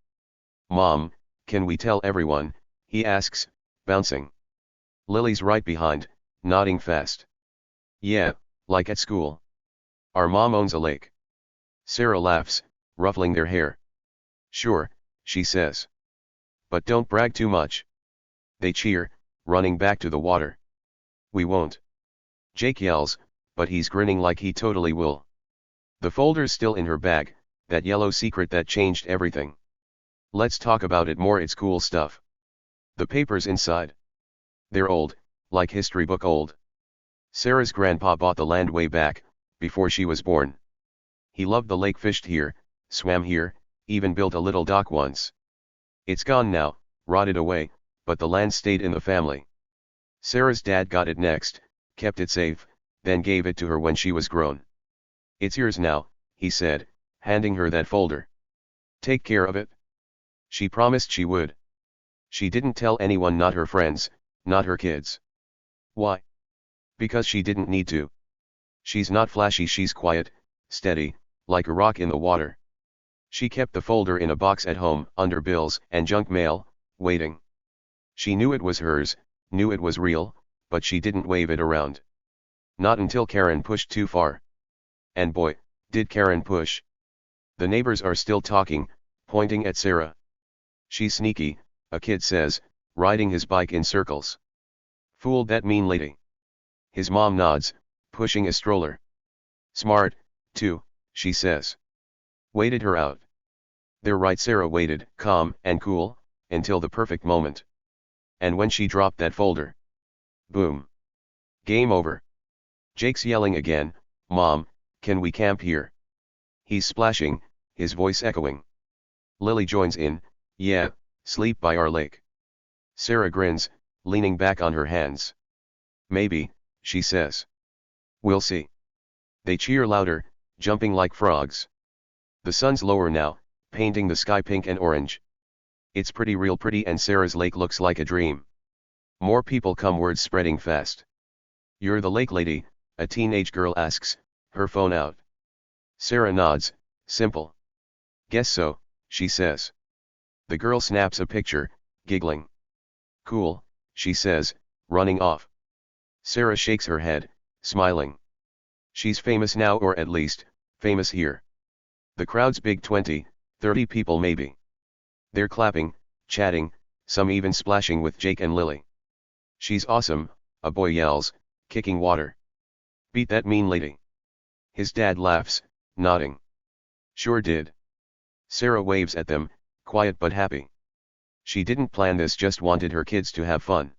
"Mom, can we tell everyone?" he asks, bouncing. Lily's right behind, nodding fast. "Yeah, like at school. Our mom owns a lake." Sarah laughs, ruffling their hair. "Sure," she says. "But don't brag too much." They cheer, running back to the water. "We won't." Jake yells, but he's grinning like he totally will. The folder's still in her bag, that yellow secret that changed everything. "Let's talk about it more, it's cool stuff." The papers inside. They're old, like history book old. Sarah's grandpa bought the land way back, before she was born. He loved the lake, fished here, swam here, even built a little dock once. It's gone now, rotted away, but the land stayed in the family. Sarah's dad got it next, kept it safe, then gave it to her when she was grown. "It's yours now," he said, handing her that folder. "Take care of it." She promised she would. She didn't tell anyone, not her friends, not her kids. Why? Because she didn't need to. She's not flashy, she's quiet, steady, like a rock in the water. She kept the folder in a box at home, under bills and junk mail, waiting. She knew it was hers, knew it was real, but she didn't wave it around. Not until Karen pushed too far. And boy, did Karen push. The neighbors are still talking, pointing at Sarah. "She's sneaky," a kid says, riding his bike in circles. "Fooled that mean lady." His mom nods, pushing a stroller. "Smart, too," she says. "Waited her out." They're right, Sarah waited, calm and cool, until the perfect moment. And when she dropped that folder. Boom. Game over. Jake's yelling again, "Mom, can we camp here?" He's splashing, his voice echoing. Lily joins in, "Yeah, sleep by our lake." Sarah grins, leaning back on her hands. "Maybe," she says. "We'll see." They cheer louder, jumping like frogs. The sun's lower now, painting the sky pink and orange. It's pretty, real pretty, and Sarah's lake looks like a dream. More people come, word spreading fast. "You're the lake lady?" a teenage girl asks, her phone out. Sarah nods, simple. "Guess so," she says. The girl snaps a picture, giggling. "Cool," she says, running off. Sarah shakes her head, smiling. She's famous now, or at least, famous here. The crowd's big, 20, 30 people maybe. They're clapping, chatting, some even splashing with Jake and Lily. "She's awesome," a boy yells, kicking water. "Beat that mean lady." His dad laughs, nodding. "Sure did." Sarah waves at them, quiet but happy. She didn't plan this, just wanted her kids to have fun.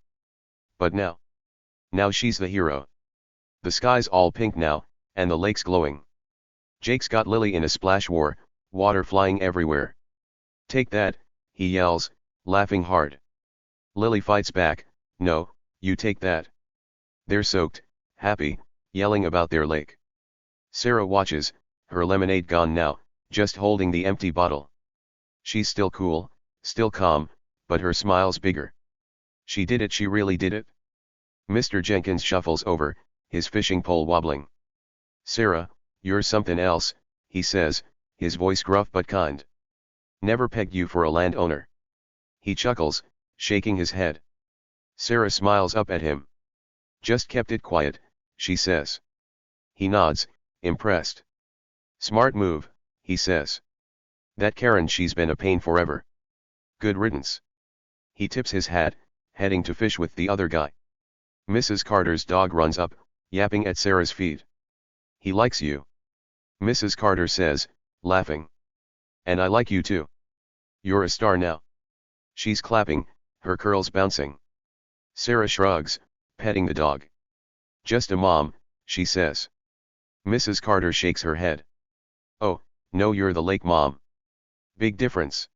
But now she's the hero. The sky's all pink now, and the lake's glowing. Jake's got Lily in a splash war, water flying everywhere. "Take that," he yells, laughing hard. Lily fights back, no, you take that. They're soaked, happy, yelling about their lake. Sarah watches, her lemonade gone now, just holding the empty bottle. She's still cool, still calm, but her smile's bigger. She did it, she really did it. Mr. Jenkins shuffles over, his fishing pole wobbling. Sarah, you're something else, he says, his voice gruff but kind. Never pegged you for a landowner. He chuckles, shaking his head. Sarah smiles up at him. Just kept it quiet, she says. He nods, impressed. Smart move, he says. That Karen, she's been a pain forever. Good riddance. He tips his hat, heading to fish with the other guy. Mrs. Carter's dog runs up, yapping at Sarah's feet. He likes you. Mrs. Carter says, laughing. And I like you too. You're a star now. She's clapping, her curls bouncing. Sarah shrugs, petting the dog. Just a mom, she says. Mrs. Carter shakes her head. Oh, no, you're the lake mom. Big difference.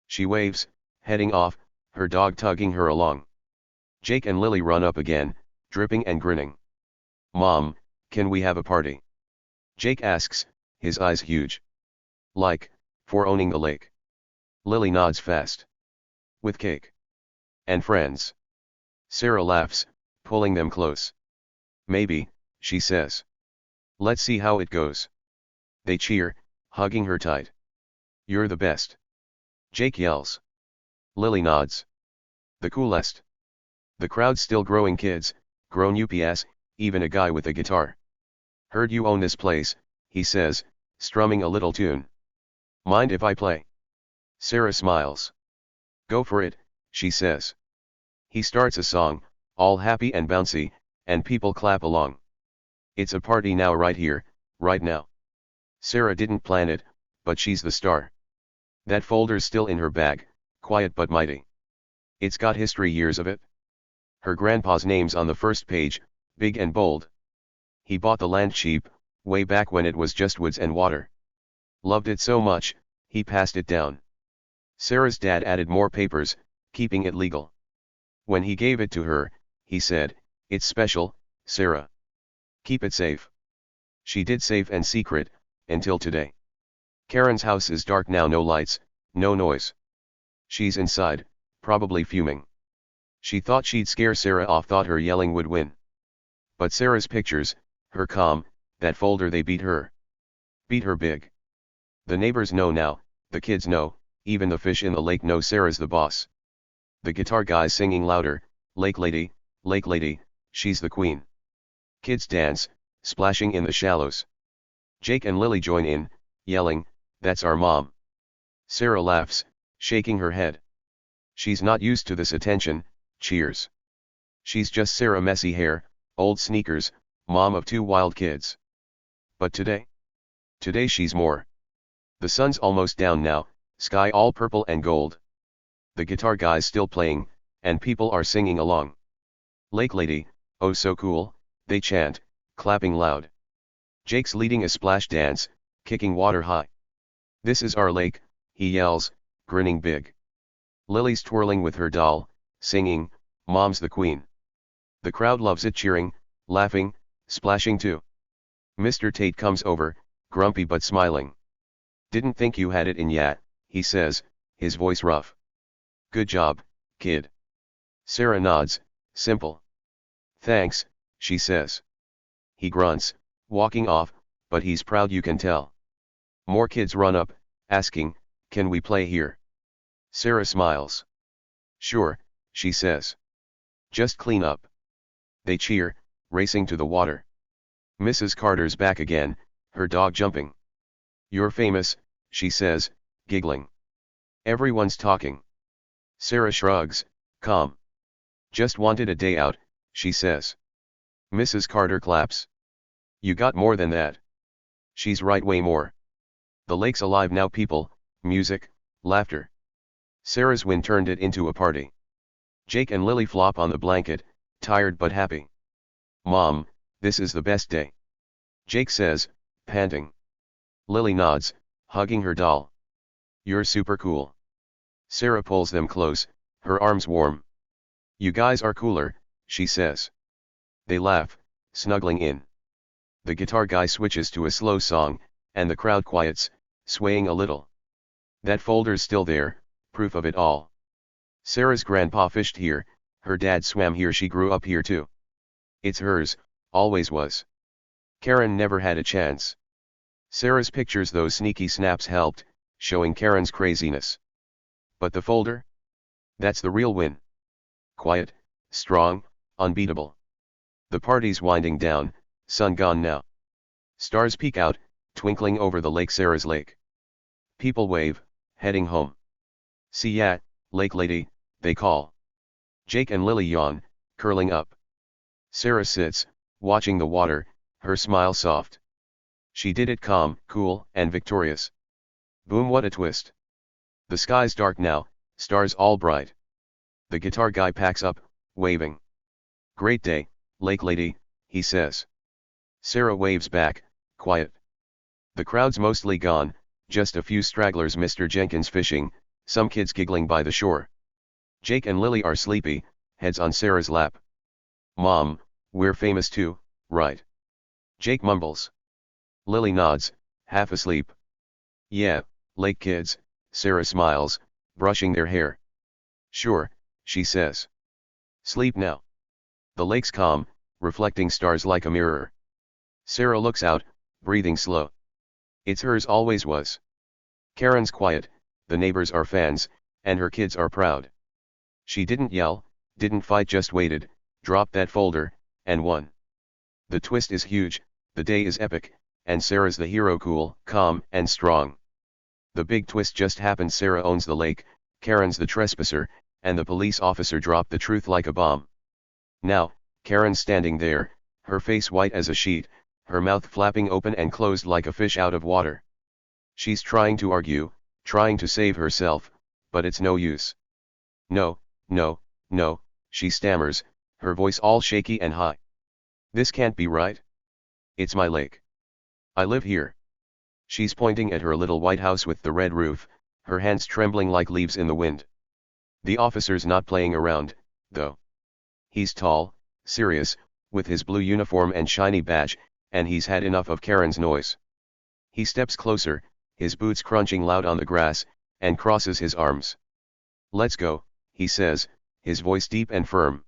She waves, heading off, her dog tugging her along. Jake and Lily run up again, dripping and grinning. Mom, can we have a party? Jake asks, his eyes huge. Like, for owning the lake. Lily nods fast. With cake. And friends. Sarah laughs, pulling them close. Maybe, she says. Let's see how it goes. They cheer, hugging her tight. You're the best. Jake yells. Lily nods. The coolest. The crowd's still growing, kids, grown UPS, even a guy with a guitar. Heard you own this place, he says, strumming a little tune. Mind if I play? Sarah smiles. Go for it, she says. He starts a song, all happy and bouncy, and people clap along. It's a party now, right here, right now. Sarah didn't plan it, but she's the star. That folder's still in her bag, quiet but mighty. It's got history, years of it. Her grandpa's name's on the first page, big and bold. He bought the land cheap, way back when it was just woods and water. Loved it so much, he passed it down. Sarah's dad added more papers, keeping it legal. When he gave it to her, he said, "It's special, Sarah. Keep it safe." She did, safe and secret, until today. Karen's house is dark now, no lights, no noise. She's inside, probably fuming. She thought she'd scare Sarah off, thought her yelling would win. But Sarah's pictures, her calm, that folder, they beat her. Beat her big. The neighbors know now, the kids know, even the fish in the lake know Sarah's the boss. The guitar guy's singing louder, Lake lady, she's the queen. Kids dance, splashing in the shallows. Jake and Lily join in, yelling, "That's our mom." Sarah laughs, shaking her head. She's not used to this attention, cheers. She's just Sarah, messy hair, old sneakers, mom of 2 wild kids. But today she's more. The sun's almost down now, sky all purple and gold. The guitar guy's still playing, and people are singing along. Lake lady, oh so cool, they chant, clapping loud. Jake's leading a splash dance, kicking water high. This is our lake, he yells, grinning big. Lily's twirling with her doll, singing, "Mom's the queen." The crowd loves it, cheering, laughing, splashing too. Mr. Tate comes over, grumpy but smiling. "Didn't think you had it in yet," he says, his voice rough. "Good job, kid." Sarah nods, simple. "Thanks," she says. He grunts, walking off, but he's proud, you can tell. More kids run up, asking, "Can we play here?" Sarah smiles. "Sure," she says. "Just clean up." They cheer, racing to the water. Mrs. Carter's back again, her dog jumping. "You're famous," she says, giggling. Everyone's talking. Sarah shrugs, calm. "Just wanted a day out," she says. Mrs. Carter claps. "You got more than that." She's right, way more. The lake's alive now, people, music, laughter. Sarah's win turned it into a party. Jake and Lily flop on the blanket, tired but happy. "Mom, this is the best day," Jake says, panting. Lily nods, hugging her doll. "You're super cool." Sarah pulls them close, her arms warm. You guys are cooler, she says. They laugh, snuggling in. The guitar guy switches to a slow song, and the crowd quiets, swaying a little. That folder's still there, proof of it all. Sarah's grandpa fished here, her dad swam here, she grew up here too. It's hers, always was. Karen never had a chance. Sarah's pictures, those sneaky snaps helped, showing Karen's craziness. But the folder? That's the real win. Quiet, strong, unbeatable. The party's winding down, sun gone now. Stars peek out, twinkling over the lake, Sarah's lake. People wave, heading home. See ya, lake lady, they call. Jake and Lily yawn, curling up. Sarah sits, watching the water, her smile soft. She did it calm, cool, and victorious. Boom, what a twist. The sky's dark now, stars all bright. The guitar guy packs up, waving. Great day, lake lady, he says. Sarah waves back, quiet. The crowd's mostly gone, just a few stragglers, Mr. Jenkins fishing, some kids giggling by the shore. Jake and Lily are sleepy, heads on Sarah's lap. Mom, we're famous too, right? Jake mumbles. Lily nods, half asleep. Yeah, lake kids, Sarah smiles, brushing their hair. Sure, she says. Sleep now. The lake's calm, reflecting stars like a mirror. Sarah looks out, breathing slow. It's hers, always was. Karen's quiet, the neighbors are fans, and her kids are proud. She didn't yell, didn't fight, just waited, dropped that folder, and won. The twist is huge, the day is epic, and Sarah's the hero, cool, calm, and strong. The big twist just happened. Sarah owns the lake, Karen's the trespasser, and the police officer dropped the truth like a bomb. Now, Karen's standing there, her face white as a sheet, her mouth flapping open and closed like a fish out of water. She's trying to argue, trying to save herself, but it's no use. No, no, no, she stammers, her voice all shaky and high. This can't be right. It's my lake. I live here. She's pointing at her little white house with the red roof, her hands trembling like leaves in the wind. The officer's not playing around, though. He's tall, serious, with his blue uniform and shiny badge, and he's had enough of Karen's noise. He steps closer, his boots crunching loud on the grass, and crosses his arms. Let's go, he says, his voice deep and firm.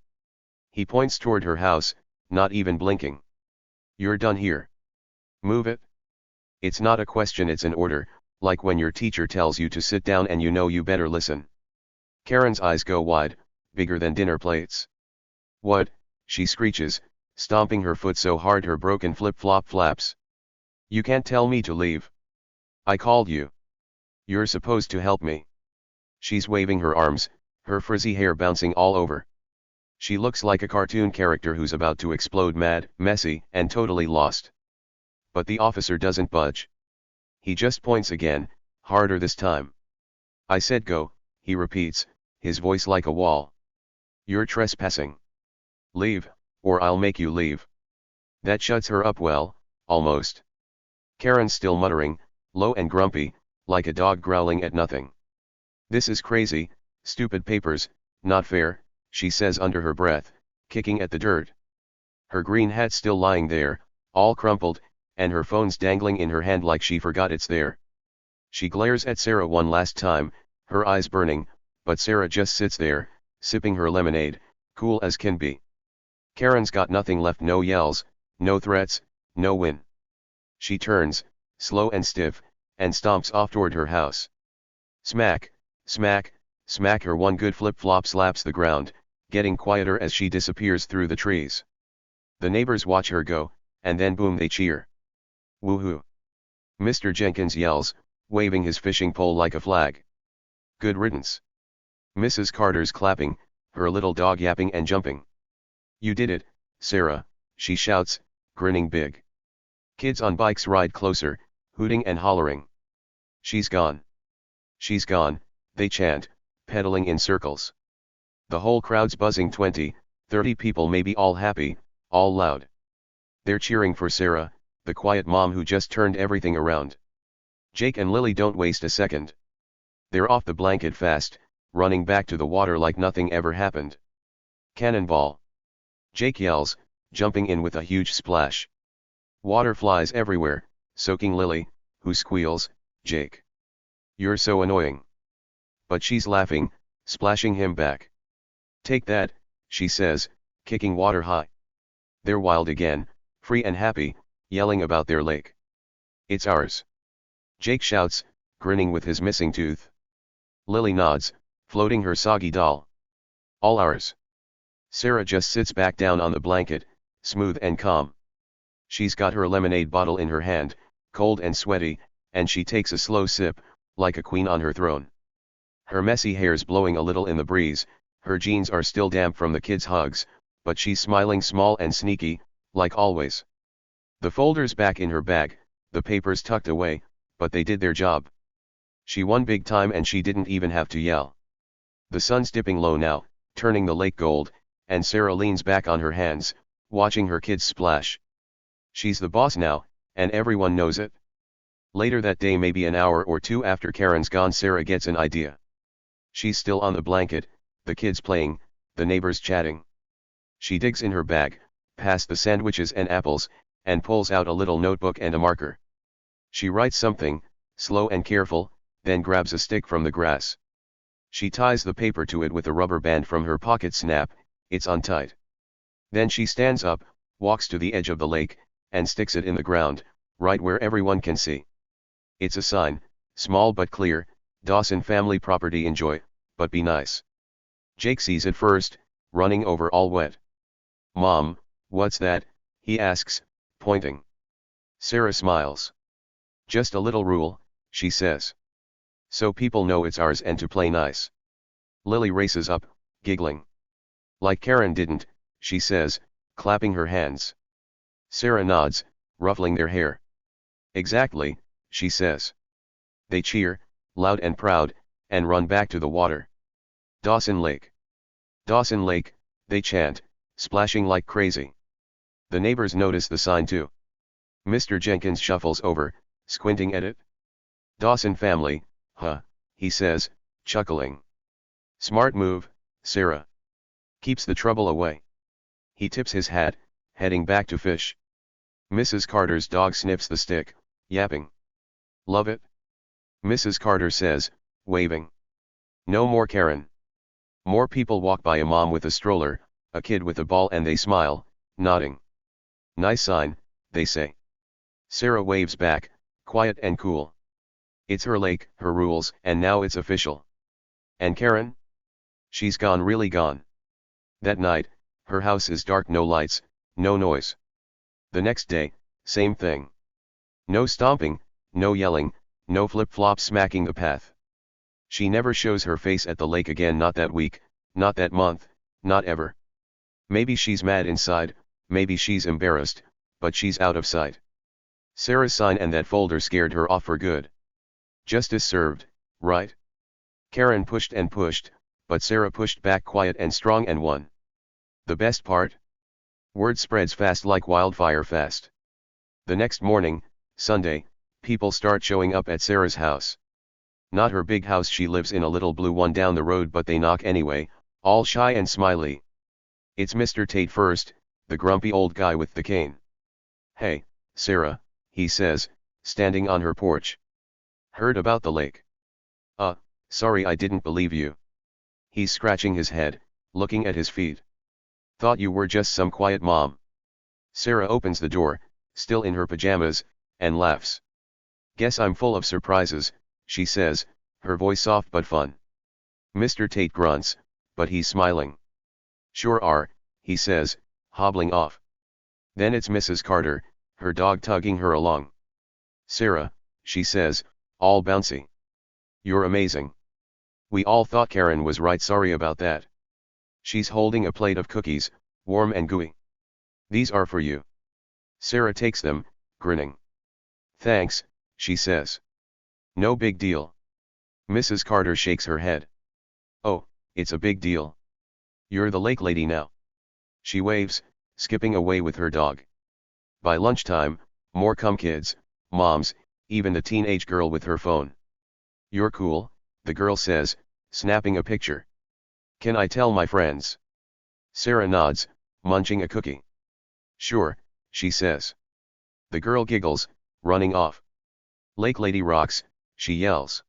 He points toward her house, not even blinking. You're done here. Move it. It's not a question, it's an order, like when your teacher tells you to sit down and you know you better listen. Karen's eyes go wide, bigger than dinner plates. What? She screeches, stomping her foot so hard her broken flip-flop flaps. You can't tell me to leave. I called you. You're supposed to help me. She's waving her arms, her frizzy hair bouncing all over. She looks like a cartoon character who's about to explode, mad, messy, and totally lost. But the officer doesn't budge. He just points again, harder this time. I said go, he repeats, his voice like a wall. You're trespassing. Leave, or I'll make you leave. That shuts her up, well, almost. Karen's still muttering, low and grumpy, like a dog growling at nothing. This is crazy, stupid papers, not fair, she says under her breath, kicking at the dirt. Her green hat's still lying there, all crumpled, and her phone's dangling in her hand like she forgot it's there. She glares at Sarah one last time, her eyes burning, but Sarah just sits there, sipping her lemonade, cool as can be. Karen's got nothing left, no yells, no threats, no win. She turns, slow and stiff, and stomps off toward her house. Smack, smack, smack, her one good flip-flop slaps the ground, getting quieter as she disappears through the trees. The neighbors watch her go, and then boom, they cheer. Woohoo! Mr. Jenkins yells, waving his fishing pole like a flag. Good riddance. Mrs. Carter's clapping, her little dog yapping and jumping. You did it, Sarah, she shouts, grinning big. Kids on bikes ride closer, hooting and hollering. She's gone. She's gone, they chant, pedaling in circles. The whole crowd's buzzing, 20, 30 people, maybe, all happy, all loud. They're cheering for Sarah, the quiet mom who just turned everything around. Jake and Lily don't waste a second. They're off the blanket fast, running back to the water like nothing ever happened. Cannonball. Jake yells, jumping in with a huge splash. Water flies everywhere, soaking Lily, who squeals, "Jake, you're so annoying." But she's laughing, splashing him back. "Take that," she says, kicking water high. They're wild again, free and happy, yelling about their lake. "It's ours," Jake shouts, grinning with his missing tooth. Lily nods, floating her soggy doll. "All ours." Sarah just sits back down on the blanket, smooth and calm. She's got her lemonade bottle in her hand, cold and sweaty, and she takes a slow sip, like a queen on her throne. Her messy hair's blowing a little in the breeze, her jeans are still damp from the kids' hugs, but she's smiling small and sneaky, like always. The folder's back in her bag, the papers tucked away, but they did their job. She won big time and she didn't even have to yell. The sun's dipping low now, turning the lake gold, and Sarah leans back on her hands, watching her kids splash. She's the boss now, and everyone knows it. Later that day, maybe an hour or two after Karen's gone, Sarah gets an idea. She's still on the blanket, the kids playing, the neighbors chatting. She digs in her bag, past the sandwiches and apples, and pulls out a little notebook and a marker. She writes something, slow and careful, then grabs a stick from the grass. She ties the paper to it with a rubber band from her pocket. Snap, it's on tight. Then she stands up, walks to the edge of the lake, and sticks it in the ground, right where everyone can see. It's a sign, small but clear: "Dawson family property, enjoy, but be nice." Jake sees it first, running over all wet. "Mom, what's that?" he asks, pointing. Sarah smiles. "Just a little rule," she says. "So people know it's ours and to play nice." Lily races up, giggling. "Like Karen didn't," she says, clapping her hands. Sarah nods, ruffling their hair. "Exactly," she says. They cheer, loud and proud, and run back to the water. "Dawson Lake. Dawson Lake," they chant, splashing like crazy. The neighbors notice the sign too. Mr. Jenkins shuffles over, squinting at it. "Dawson family, huh," he says, chuckling. "Smart move, Sarah. Keeps the trouble away." He tips his hat, heading back to fish. Mrs. Carter's dog sniffs the stick, yapping. "Love it," Mrs. Carter says, waving. No more Karen. More people walk by: a mom with a stroller, a kid with a ball, and they smile, nodding. "Nice sign," they say. Sarah waves back, quiet and cool. It's her lake, her rules, and now it's official. And Karen? She's gone, really gone. That night, her house is dark, no lights, no noise. The next day, same thing. No stomping, no yelling, no flip-flops smacking the path. She never shows her face at the lake again, not that week, not that month, not ever. Maybe she's mad inside, maybe she's embarrassed, but she's out of sight. Sarah's sign and that folder scared her off for good. Justice served, right? Karen pushed and pushed, but Sarah pushed back quiet and strong and won. The best part? Word spreads fast, like wildfire fast. The next morning, Sunday, people start showing up at Sarah's house. Not her big house, she lives in a little blue one down the road, but they knock anyway, all shy and smiley. It's Mr. Tate first, the grumpy old guy with the cane. "Hey, Sarah," he says, standing on her porch. "Heard about the lake?" Sorry, I didn't believe you." He's scratching his head, looking at his feet. "Thought you were just some quiet mom." Sarah opens the door, still in her pajamas, and laughs. "Guess I'm full of surprises," she says, her voice soft but fun. Mr. Tate grunts, but he's smiling. "Sure are," he says, hobbling off. Then it's Mrs. Carter, her dog tugging her along. "Sarah," she says, all bouncy. "You're amazing. We all thought Karen was right, sorry about that." She's holding a plate of cookies, warm and gooey. "These are for you." Sarah takes them, grinning. "Thanks," she says. "No big deal." Mrs. Carter shakes her head. "Oh, it's a big deal. You're the lake lady now." She waves, skipping away with her dog. By lunchtime, more come: kids, moms, even the teenage girl with her phone. "You're cool," the girl says, snapping a picture. "Can I tell my friends?" Sarah nods, munching a cookie. Sure, she says. The girl giggles, running off. Lake Lady rocks, she yells.